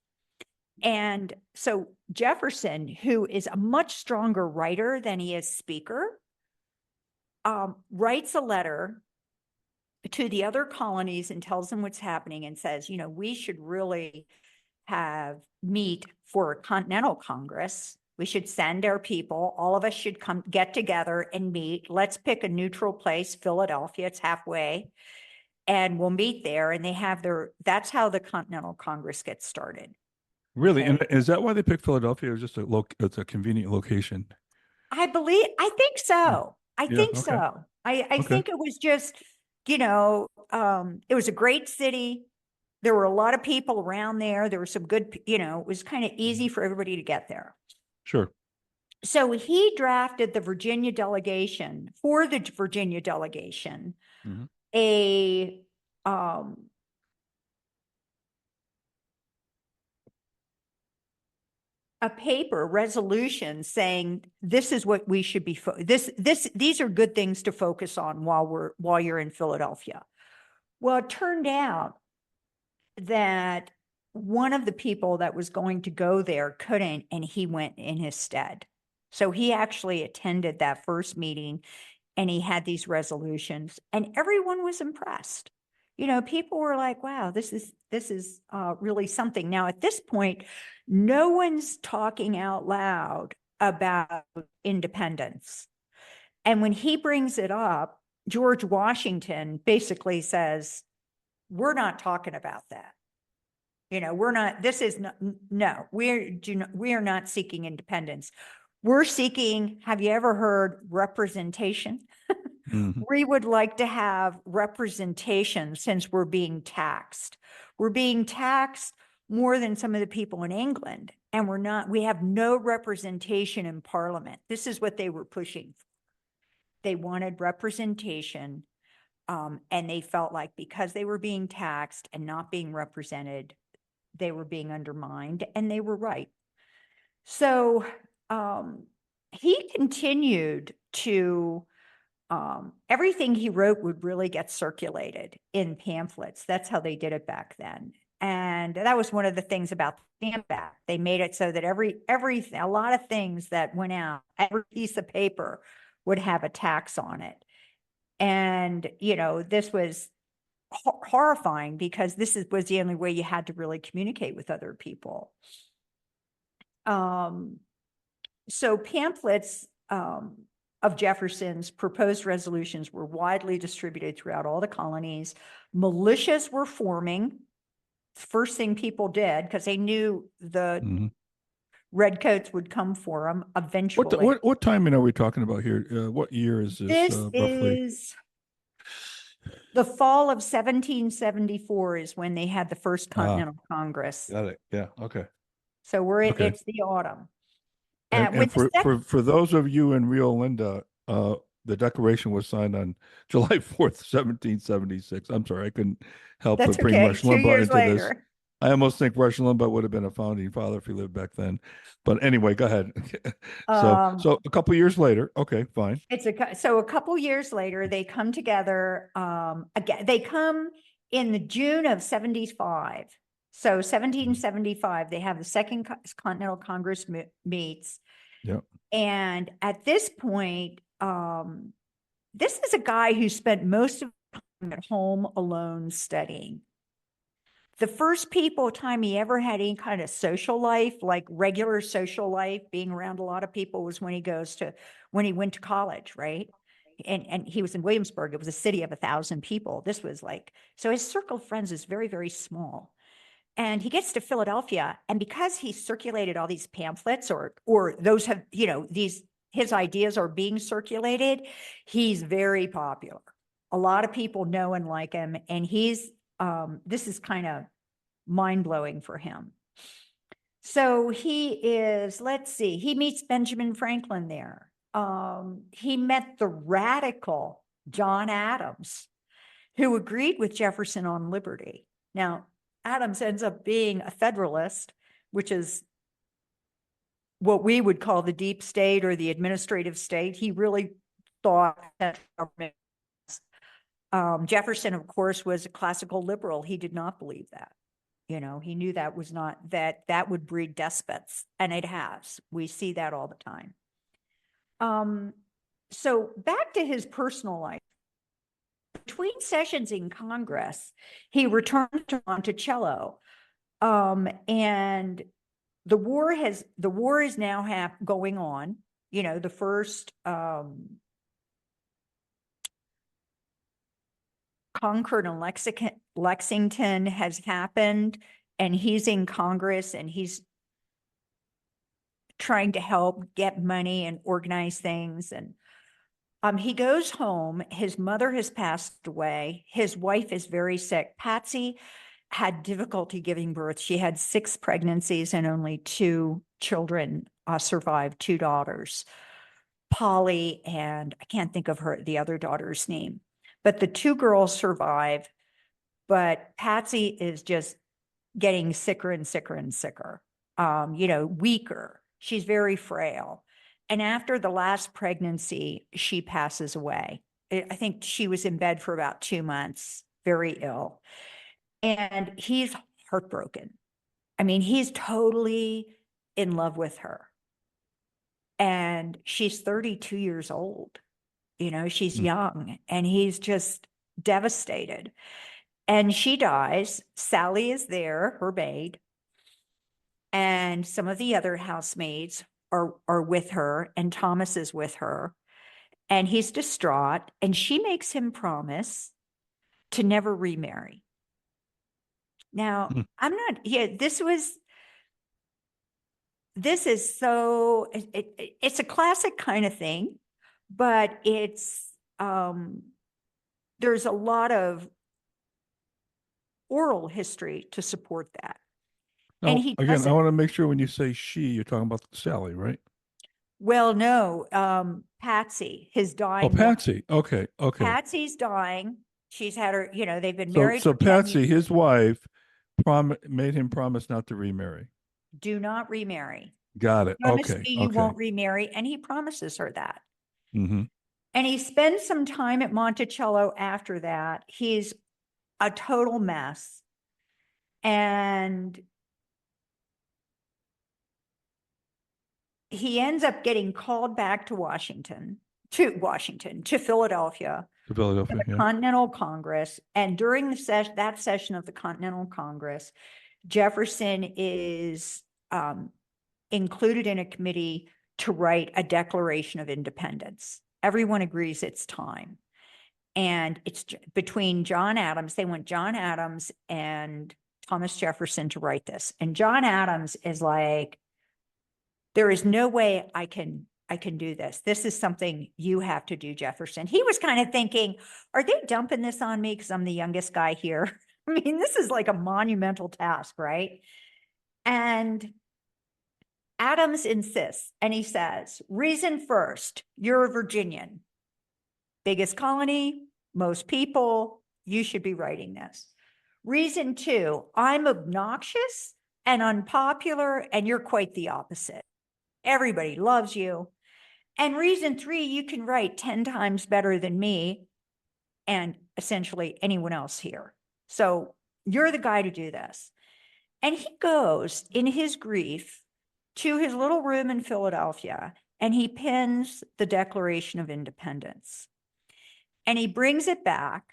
And so Jefferson, who is a much stronger writer than he is speaker, writes a letter to the other colonies and tells them what's happening and says, we should really meet for a Continental Congress We should send our people. All of us should come get together and meet. Let's pick a neutral place, Philadelphia. It's halfway. And we'll meet there. And they have that's how the Continental Congress gets started. Really? Okay. And is that why they picked Philadelphia? It was just it's a convenient location. I think Hmm. so. I Yeah. think Okay. so. I Okay. think it was just, it was a great city. There were a lot of people around there. There were some good, it was kind of easy for everybody to get there. Sure. So he drafted the Virginia delegation for the Virginia delegation, Mhm. a um, a paper resolution saying this is what we should be these are good things to focus on while you're in Philadelphia. Well, it turned out that one of the people that was going to go there couldn't, and he went in his stead. So he actually attended that first meeting, and he had these resolutions, and everyone was impressed. People were like, wow, this is really something. Now, at this point, no one's talking out loud about independence. And when he brings it up, George Washington basically says, we're not talking about that. We're not, this is not, no, we are not seeking independence. We're seeking, have you ever heard representation? Mhm. We would like to have representation since we're being taxed. We're being taxed more than some of the people in England, and we have no representation in Parliament. This is what they were pushing. They wanted representation, and they felt like because they were being taxed and not being represented, they were being undermined, and they were right. So he continued to everything he wrote would really get circulated in pamphlets. That's how they did it back then. And that was one of the things about the Stamp Act. They made it so that a lot of things that went out, every piece of paper would have a tax on it. And, this was horrifying because was the only way you had to really communicate with other people. So pamphlets, of Jefferson's proposed resolutions were widely distributed throughout all the colonies. Militias were forming. First thing people did, because they knew the Mhm. redcoats would come for them What eventually. what timing are we talking about here? What year is this This roughly? is the fall of 1774 is when they had the first Ah, Continental Congress. got it. Yeah. Okay. So Okay. it's the autumn. And When the second, for those of you in Rio Linda, the Declaration was signed on July 4th, 1776. I'm sorry, I couldn't help that's but bring okay, Rush 2 years Limbaugh into this. later. I almost think Rush Limbaugh would have been a founding father if he lived back then. But anyway, go ahead. Um, So a couple years later, okay, fine. So a couple years later, they come together, again, they come in the June of 75. So 1775, they have the Second Continental Congress meets. Yeah. And at this point, this is a guy who spent most of the time at home alone studying. The first time he ever had any kind of social life, like regular social life, being around a lot of people, was when he went to college, right? And he was in Williamsburg. It was a city of 1,000 people. This was so his circle of friends is very, very small. And he gets to Philadelphia, and because he circulated all these pamphlets, or those have, his ideas are being circulated, he's very popular. A lot of people know and like him, and this is kind of mind-blowing for him. So let's see, he meets Benjamin Franklin there. He met the radical John Adams, who agreed with Jefferson on liberty. Now, Adams ends up being a Federalist, which is what we would call the deep state or the administrative state. He really thought that Jefferson, of course, was a classical liberal. He did not believe that. He knew that was not, that would breed despots, and it has. We see that all the time. So back to his personal life. Between sessions in Congress, he returned to Monticello, and the war is now going on. You know, the first Concord and Lexington has happened, and he's in Congress, and he's trying to help get money and organize things. And he goes home. His mother has passed away. His wife is very sick. Patsy had difficulty giving birth. She had 6 pregnancies and only 2 children survived, 2 daughters, Polly, and I can't think of the other daughter's name, but the 2 girls survive. But Patsy is just getting sicker and sicker and sicker, you know, weaker. She's very frail. And after the last pregnancy, she passes away. I think she was in bed for about 2 months, very ill. And he's heartbroken. I mean, he's totally in love with her. And she's 32 years old. You know, she's young, and he's just devastated. And she dies. Sally is there, her maid, and some of the other housemaids are with her, and Thomas is with her, and he's distraught, and she makes him promise to never remarry. Now, I'm not, yeah, this is so, it's a classic kind of thing, but it's, there's a lot of oral history to support that. And Now, he again, I doesn't, want to make sure when you say she, you're talking about Sally, right? well, no, Patsy, his Oh, dying wife. Patsy. Okay. Okay. Patsy's dying. She's had her, you know, they've been So, married so for 10 Patsy, years. his wife, made him promise not to remarry. Do not remarry. Got it. Promise Okay. me you Okay. won't remarry. And he promises her that. Mm-hmm. And he spends some time at Monticello after that. He's a total mess. And he ends up getting called back to Philadelphia, To to Philadelphia. the Yeah. Continental Congress. And during that session of the Continental Congress, Jefferson is included in a committee to write a Declaration of Independence. Everyone agrees it's time. And it's between John Adams, they want John Adams and Thomas Jefferson to write this. And John Adams is like, there is no way I can do this. This is something you have to do, Jefferson. He was kind of thinking, are they dumping this on me because I'm the youngest guy here? I mean, this is like a monumental task, right? And Adams insists, and he says, reason first, you're a Virginian. Biggest colony, most people, you should be writing this. Reason 2, I'm obnoxious and unpopular, and you're quite the opposite. Everybody loves you. And reason 3, you can write 10 times better than me and essentially anyone else here. So you're the guy to do this. And he goes in his grief to his little room in Philadelphia, and he pens the Declaration of Independence. And he brings it back.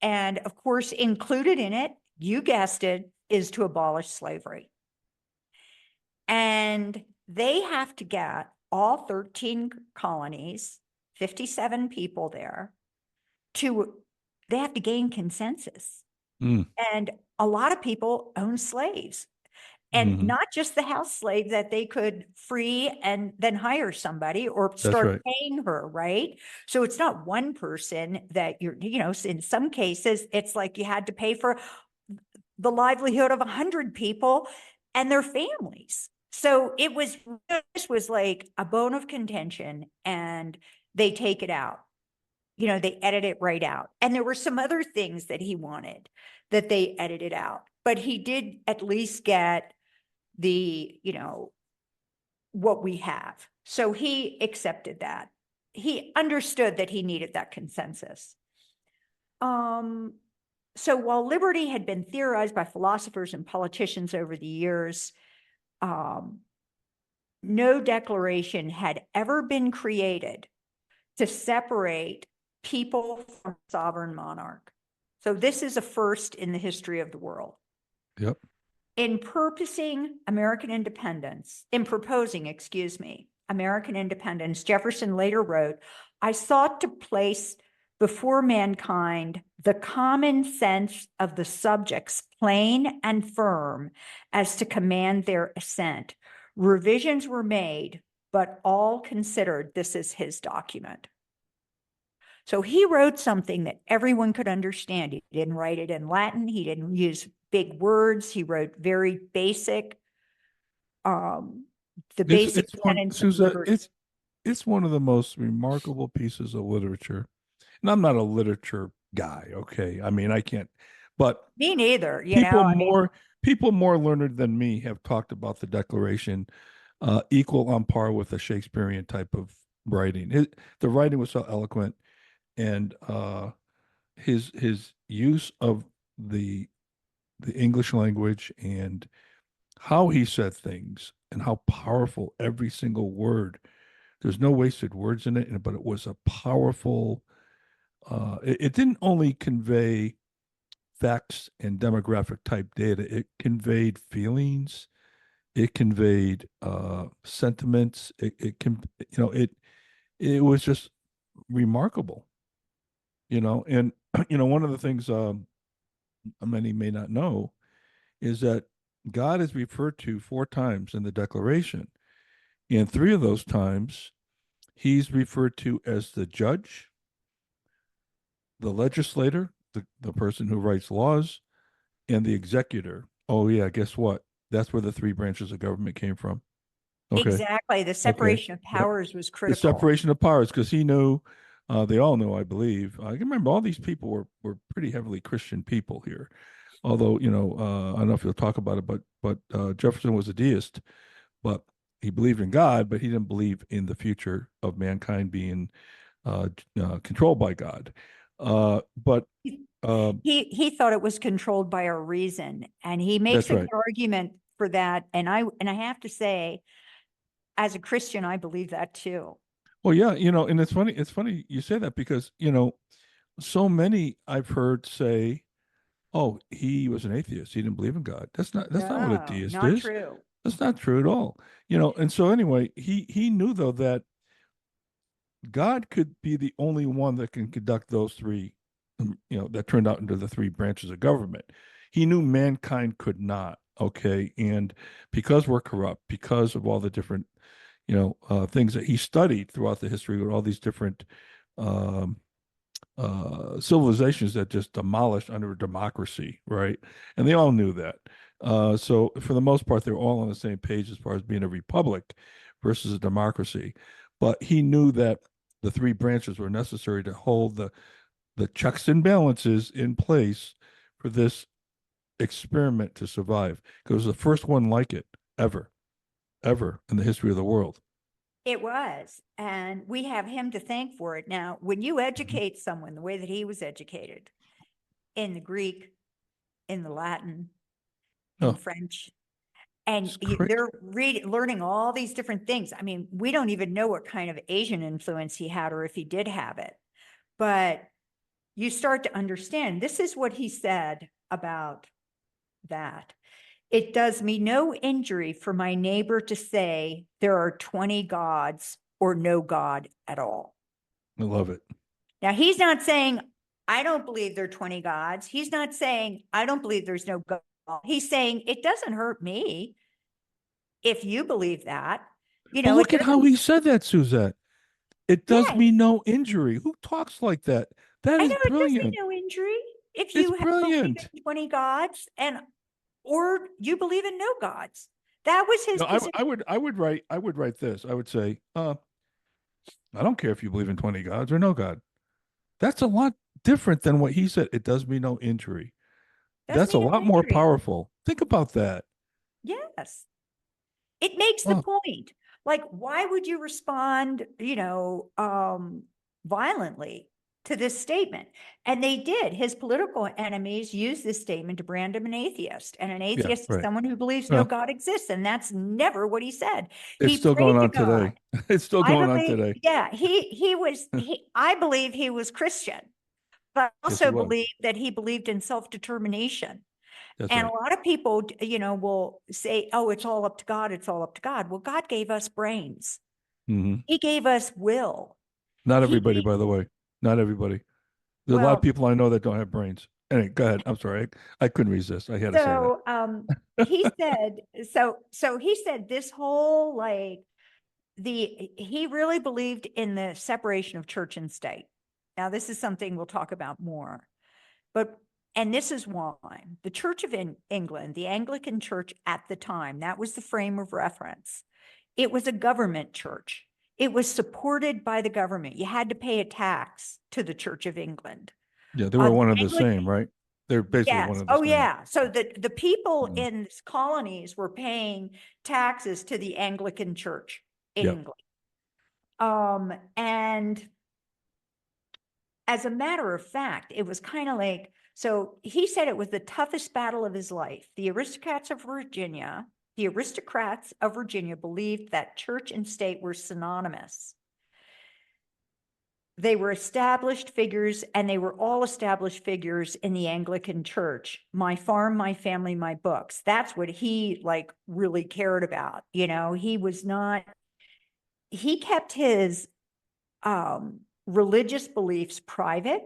And of course, included in it, you guessed it, is to abolish slavery. And they have to get all 13 colonies, 57 people there, they have to gain consensus. And a lot of people own slaves. And not just the house slave that they could free and then hire somebody or start paying her, right? So it's not one person that you know, in some cases, it's like you had to pay for the livelihood of 100 people and their families. So this was like a bone of contention, and they take it out. You know, they edit it right out. And there were some other things that he wanted that they edited out, but he did at least get the, you know, what we have. So he accepted that. He understood that he needed that consensus. So while liberty had been theorized by philosophers and politicians over the years, no declaration had ever been created to separate people from sovereign monarch. So this is a first in the history of the world. Yep. In proposing, excuse me, American independence, Jefferson later wrote, I sought to place before mankind the common sense of the subjects plain and firm as to command their assent. Revisions were made, but all considered this is his document. So he wrote something that everyone could understand. He didn't write it in Latin. He didn't use big words. He wrote very basic, the basic It's one, tenets of Suzette, liberty. it's one of the most remarkable pieces of literature. And I'm not a literature guy, okay? I mean, I can't, but Me neither, people I mean, more people more learned than me have talked about the Declaration, equal on par with a Shakespearean type of writing. The writing was so eloquent, and his use of the the English language and how he said things and how powerful every single word. There's no wasted words in it, but it was a powerful. It didn't only convey facts and demographic type data; it conveyed feelings. It conveyed sentiments. It can, it was just remarkable. And one of the things many may not know is that God is referred to four times in the Declaration. And three of those times, he's referred to as the judge, the legislator, the person who writes laws, and the executor. Oh, yeah, guess what? That's where the three branches of government came from. Okay. exactly. The Okay. separation of Yep. powers was The critical. separation of powers, because he knew, they all know, I believe. I can remember all these people were pretty heavily Christian people here. Although, I don't know if you'll talk about it, but Jefferson was a deist, but he believed in God, but he didn't believe in the future of mankind being controlled by God. But He thought it was controlled by a reason, and he makes that's a good right. argument for that. And I have to say, as a Christian, I believe that too. Well, yeah, and it's funny. It's funny you say that because so many I've heard say, "Oh, he was an atheist. He didn't believe in God." That's not what a No, deist not is. true. That's not true at all. And so anyway, he knew though that God could be the only one that can conduct those three, that turned out into the three branches of government. He knew mankind could not. Okay. And because we're corrupt, because of all the different, things that he studied throughout the history with all these different um, civilizations that just demolished under democracy, right? And they all knew that. So for the most part, they're all on the same page as far as being a republic versus a democracy. But he knew that the three branches were necessary to hold the checks and balances in place for this experiment to survive. Because it was the first one like it ever, ever in the history of the world. It was, and we have him to thank for it. Now, when you Mhm. educate someone the way that he was educated, in the Greek, in the Latin, in Oh, French, and it's great. they're learning all these different things. I mean, we don't even know what kind of Asian influence he had or if he did have it, but you start to understand this is what he said about that. It does me no injury for my neighbor to say there are 20 gods or no God at all. I love it. Now, he's not saying, I don't believe there are 20 gods. He's not saying, I don't believe there's no God. He's saying, it doesn't hurt me if you believe that. But It look at how doesn't, he said that, Suzette. It does yeah, me no injury. Who talks like that? That I is know it does me brilliant. no injury if It's you believe brilliant. in 20 gods or you believe in no gods. That was his No, I, position. I would I would write this. I would say, I don't care if you believe in 20 gods or no God. That's a lot different than what he said. It does me no injury. Does That's me a no lot more injury. powerful. Think about that. Yes. It makes the Oh, point. Like, why would you respond, violently to this statement? And they did. His political enemies used this statement to brand him an atheist. And an yeah, atheist is right. someone who believes no Well, God exists. And that's never what he said. it's He still going prayed to on God. today. It's still I going on believe, today. yeah, I believe he was Christian, but I Yes, he also was. believe that he believed in self-determination. That's And right. a lot of people, will say, oh, it's all up to God. It's all up to God. Well, God gave us brains. Hmm. He gave us will. Not He everybody, gave, by the way. Not everybody. There's a lot of well, people I know that don't have brains. Anyway, go ahead. I'm sorry. I couldn't resist. I had to say that. so he said, so he said this whole like he really believed in the separation of church and state. Now, this is something we'll talk about more, but and this is why the Church of England, the Anglican Church at the time, that was the frame of reference. It was a government church. It was supported by the government. You had to pay a tax to the Church of England. Yeah, they were one The and the same, Anglican, right? They're basically one yes. and the Oh, same. yeah. So the people Yeah. in colonies were paying taxes to the Anglican Church in Yep. England. And as a matter of fact, it was kind of like, so he said it was the toughest battle of his life. The aristocrats of Virginia believed that church and state were synonymous. They were established figures, and they were all established figures in the Anglican Church. My farm, my family, my books. That's what he like really cared about. He was not, he kept his religious beliefs private.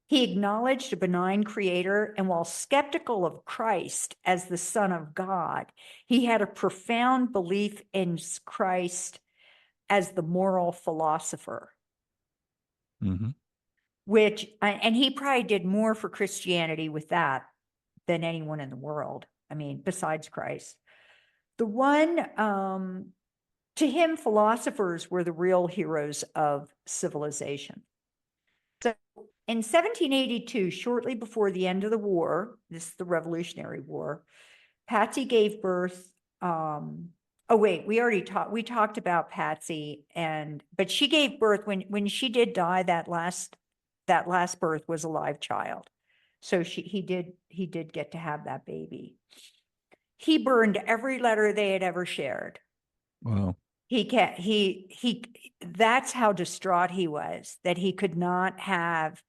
He acknowledged a benign creator, and while skeptical of Christ as the Son of God, he had a profound belief in Christ as the moral philosopher, Hmm. and he probably did more for Christianity with that than anyone in the world. I mean, besides Christ. The one, to him, philosophers were the real heroes of civilization. So in 1782, shortly before the end of the war, this is the Revolutionary War, Patsy gave birth. Oh wait, we talked about Patsy, but she gave birth when she did die. That last birth was a live child. So he did get to have that baby. He burned every letter they had ever shared. Wow. That's how distraught he was, that he could not have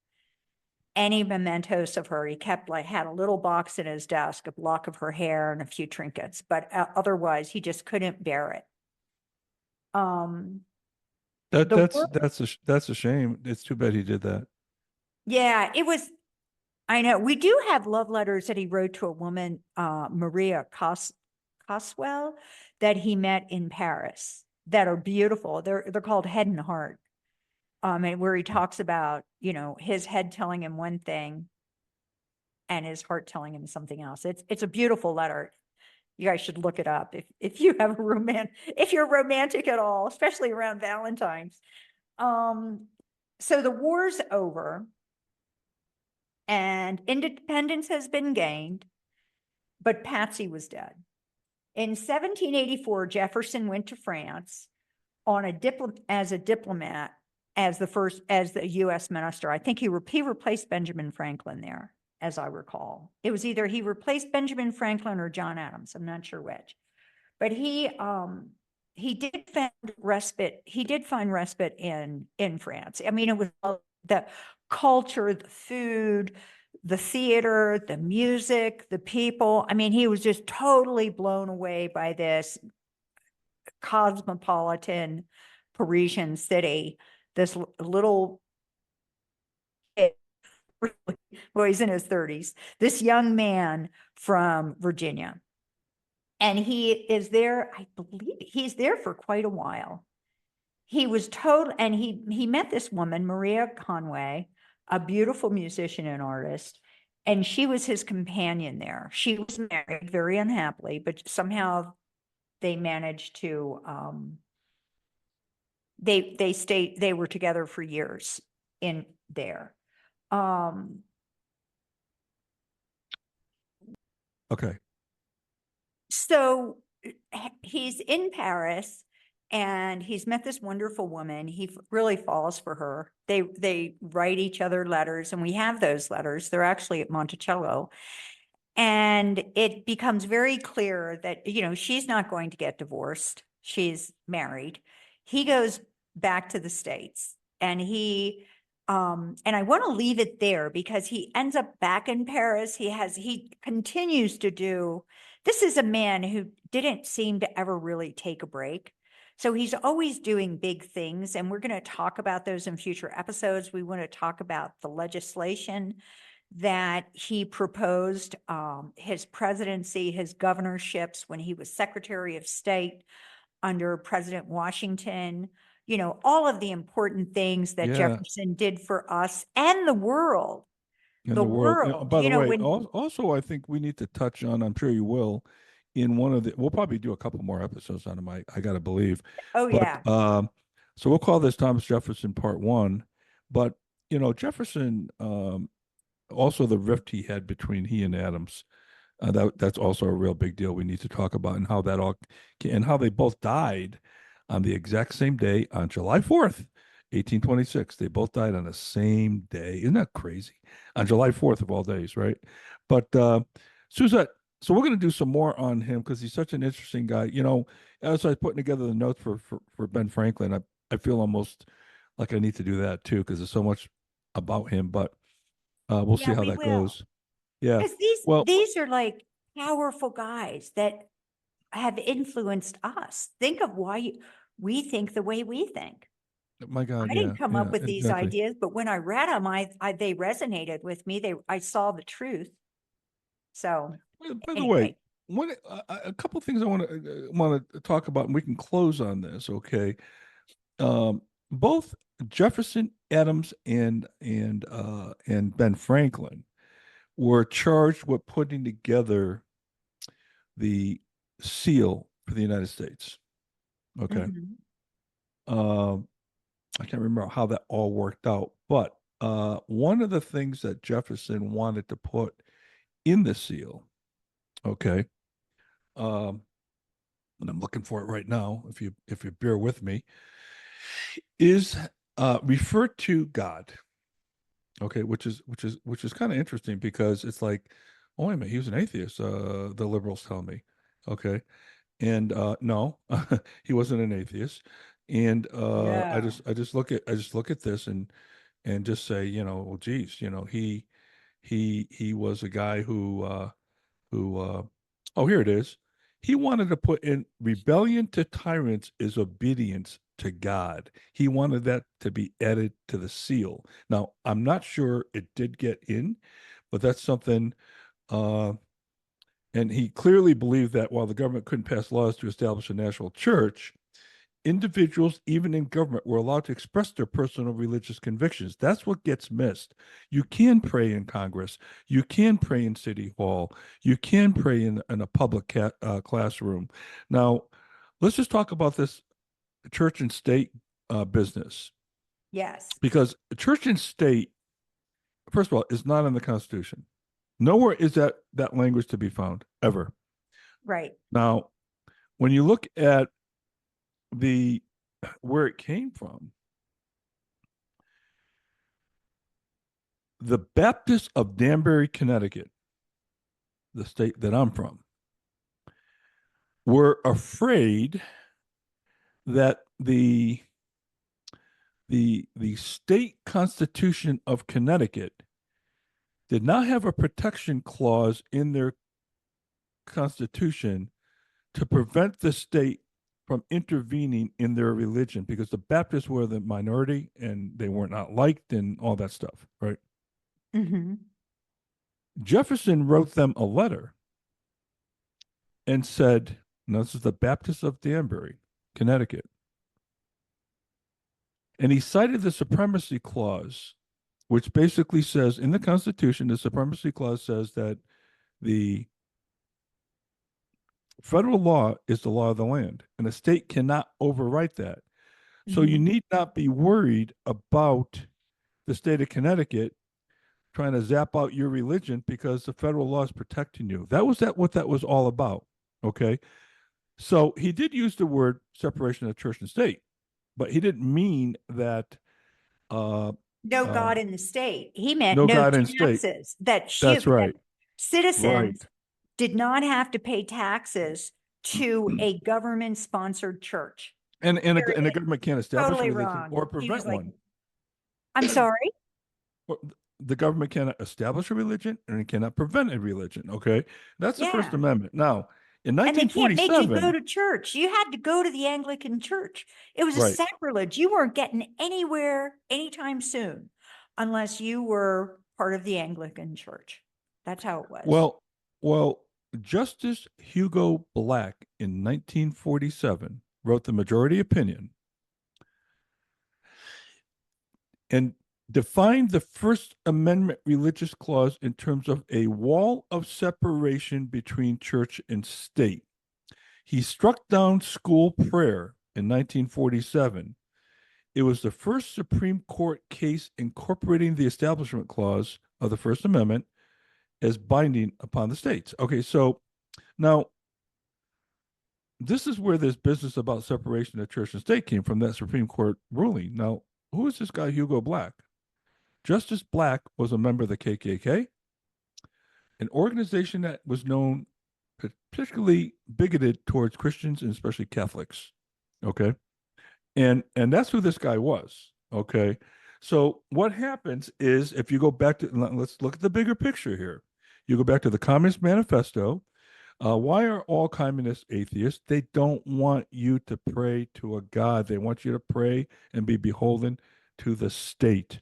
any mementos of her. He had a little box in his desk, a lock of her hair and a few trinkets, but otherwise he just couldn't bear it. Um, That the that's work, that's a that's a shame. It's too bad he did that. yeah, it was. I know we do have love letters that he wrote to a woman, Maria Coswell, that he met in Paris, that are beautiful. They're called Head and Heart. And where he talks about, his head telling him one thing and his heart telling him something else. It's a beautiful letter. You guys should look it up if you have if you're romantic at all, especially around Valentine's. So the war's over and independence has been gained, but Patsy was dead. In 1784, Jefferson went to France on as a diplomat, as the U.S. minister. I think he replaced Benjamin Franklin there, as I recall. It was either he replaced Benjamin Franklin or John Adams. I'm not sure which. But he did find respite. He did find respite in France. I mean, it was the culture, the food, the theater, the music, the people. I mean, he was just totally blown away by this cosmopolitan Parisian city. This little kid, well, he's in his 30s, this young man from Virginia. And he is there, I believe he's there for quite a while. He was told, and he met this woman, Maria Conway, a beautiful musician and artist, and she was his companion there. She was married very unhappily, but somehow they managed to, they were together for years in there. Okay. So he's in Paris and he's met this wonderful woman. He really falls for her. They write each other letters, and we have those letters. They're actually at Monticello. And it becomes very clear that, she's not going to get divorced. She's married. He goes back to the States, and he And I want to leave it there because he ends up back in Paris. He continues to do, this is a man who didn't seem to ever really take a break. So he's always doing big things. And we're going to talk about those in future episodes. We want to talk about the legislation that he proposed, his presidency, his governorships when he was Secretary of State under President Washington, all of the important things that Yeah. Jefferson did for us and the world. In The the world. world, By the way, when, also, I think we need to touch on, I'm sure you will, in one of the, we'll probably do a couple more episodes on him, I gotta believe. oh But yeah, so we'll call this Thomas Jefferson Part One. But Jefferson, also the rift he had between he and Adams, that's also a real big deal we need to talk about, and how that all and how they both died on the exact same day on July 4th, 1826. They both died on the same day. Isn't that crazy? On July 4th of all days, right? But Suzette, so we're going to do some more on him because he's such an interesting guy. As I was putting together the notes for Ben Franklin, I feel almost like I need to do that too because there's so much about him. But we'll see yeah, how we that will. goes. Yeah. Because these Well, these are like powerful guys that have influenced us. Think of why we think the way we think. my God, I yeah, didn't come up yeah, with these exactly. ideas, but when I read them, they resonated with me. I saw the truth. So By the way, anyway, a couple things I want to talk about, and we can close on this. Okay, both Jefferson, Adams, and Ben Franklin were charged with putting together the seal for the United States. Okay, mhm. um, I can't remember how that all worked out, but one of the things that Jefferson wanted to put in the seal, okay, um, and I'm looking for it right now, if you bear with me, is refer to God. Okay, which is kind of interesting because it's like, oh wait a minute, he was an atheist. The liberals tell me, okay, and no, he wasn't an atheist. And No. I just look at this and just say, well, geez, he was a guy who oh, here it is. He wanted to put in rebellion to tyrants is obedience to God. He wanted that to be added to the seal. Now, I'm not sure it did get in, but that's something uh and he clearly believed that while the government couldn't pass laws to establish a national church, individuals, even in government, were allowed to express their personal religious convictions. That's what gets missed. You can pray in Congress. You can pray in City Hall. You can pray in a public classroom. Now, let's just talk about this church and state business Yes. because church and state, first of all, is not in the Constitution. Nowhere is that language to be found ever. Right. Now, when you look at the where it came from, the Baptists of Danbury, Connecticut, the state that I'm from, were afraid that the state constitution of Connecticut did not have a protection clause in their constitution to prevent the state from intervening in their religion because the Baptists were the minority and they were not liked and all that stuff, right? Hmm. Jefferson wrote them a letter and said, now this is the Baptists of Danbury, Connecticut. And he cited the supremacy clause, which basically says in the Constitution, the supremacy clause says that the federal law is the law of the land, and a state cannot overwrite that. So you Hmm. need not be worried about the state of Connecticut trying to zap out your religion because the federal law is protecting you. That was what that was all about. Okay. So he did use the word separation of church and state, but he didn't mean that uh, No uh, God in the state. He meant no no God in state. taxes, That's that right. Right. citizens did not have to pay taxes to a government sponsored church. And the Period. government can't establish a Totally religion wrong. or He was prevent like, one. I'm sorry. the government cannot establish a religion and it cannot prevent a religion. Okay. That's the First Yeah. Amendment. Now, in And they can't make you go 1947, to church. You had to go to the Anglican church. It was a right. sacrilege. You weren't getting anywhere anytime soon unless you were part of the Anglican church. That's how it was. Well, Justice Hugo Black in 1947 wrote the majority opinion and defined the First Amendment religious clause in terms of a wall of separation between church and state. He struck down school prayer in 1947. It was the first Supreme Court case incorporating the Establishment Clause of the First Amendment as binding upon the states. Okay, so now this is where this business about separation of church and state came from, that Supreme Court ruling. Now, who is this guy, Hugo Black? Justice Black was a member of the KKK, an organization that was known particularly bigoted towards Christians and especially Catholics. Okay. And that's who this guy was. Okay. So what happens is, if you go back to, let's look at the bigger picture here. You go back to the Communist Manifesto. Why are all communists atheists? They don't want you to pray to a God. They want you to pray and be beholden to the state.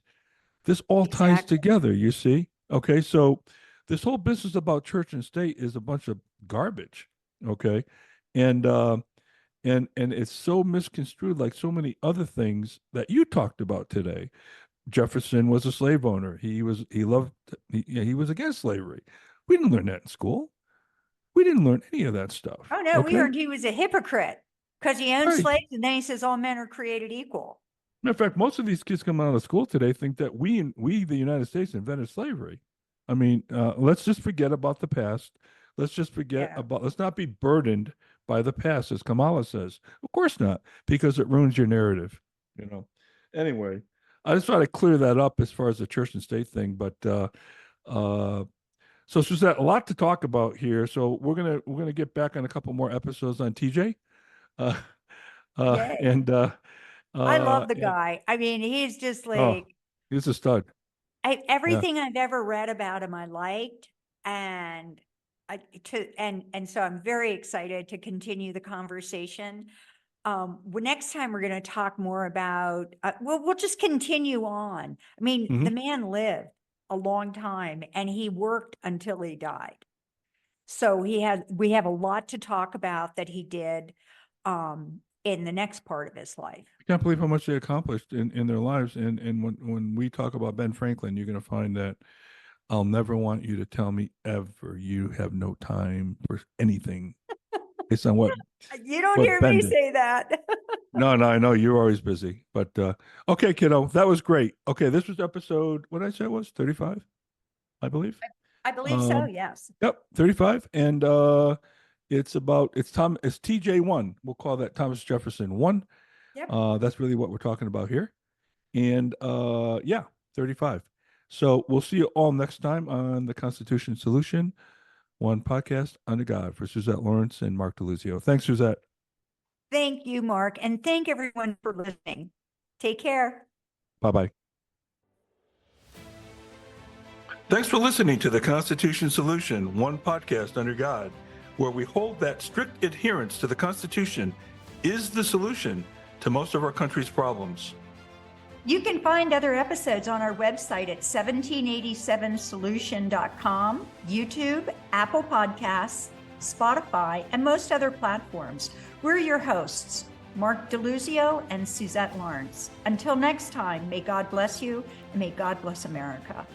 This all ties Exactly. together, you see? Okay, so this whole business about church and state is a bunch of garbage. Okay. And and it's so misconstrued, like so many other things that you talked about today. Jefferson was a slave owner. He was against slavery. We didn't learn that in school. We didn't learn any of that stuff. Oh, no, we Okay. learned he was a hypocrite because he owned Right. slaves and then he says all men are created equal. Matter of fact, most of these kids coming out of school today think that the United States, invented slavery. I mean, let's just forget about the past. Let's just forget Yeah. about. Let's not be burdened by the past, as Kamala says. Of course not, because it ruins your narrative. You know. Anyway, I just try to clear that up as far as the church and state thing. But uh, so Suzette, a lot to talk about here. So we're gonna get back on a couple more episodes on TJ. Uh, Yay. and I love the and guy. I mean, he's just oh, like he's a stud. Yeah. everything I've ever read about him, I liked. And so I'm very excited to continue the conversation. Next time we're going to talk more about, we'll just continue on. I mean, Hmm. the man lived a long time and he worked until he died. So we have a lot to talk about that he did, in the next part of his life. I can't believe how much they accomplished in their lives. And when we talk about Ben Franklin, you're going to find that I'll never want you to tell me ever you have no time for anything based on You don't what hear me Ben did. say that. No, no, I know you're always busy, but okay, kiddo, that was great. Okay, this was episode, what did I say it was 35, I believe. I believe so, Um, yes. yep, 35, and it's TJ1. We'll call that Thomas Jefferson 1. Yep. That's really what we're talking about here. And yeah, 35. So we'll see you all next time on the Constitution Solution, one podcast under God, for Suzette Lawrence and Mark DeLuzio. Thanks, Suzette. Thank you, Mark, and thank everyone for listening. Take care. Bye-bye. Thanks for listening to the Constitution Solution, one podcast under God, where we hold that strict adherence to the Constitution is the solution to most of our country's problems. You can find other episodes on our website at 1787solution.com, YouTube, Apple Podcasts, Spotify, and most other platforms. We're your hosts, Mark DeLuzio and Suzette Lawrence. Until next time, may God bless you and may God bless America.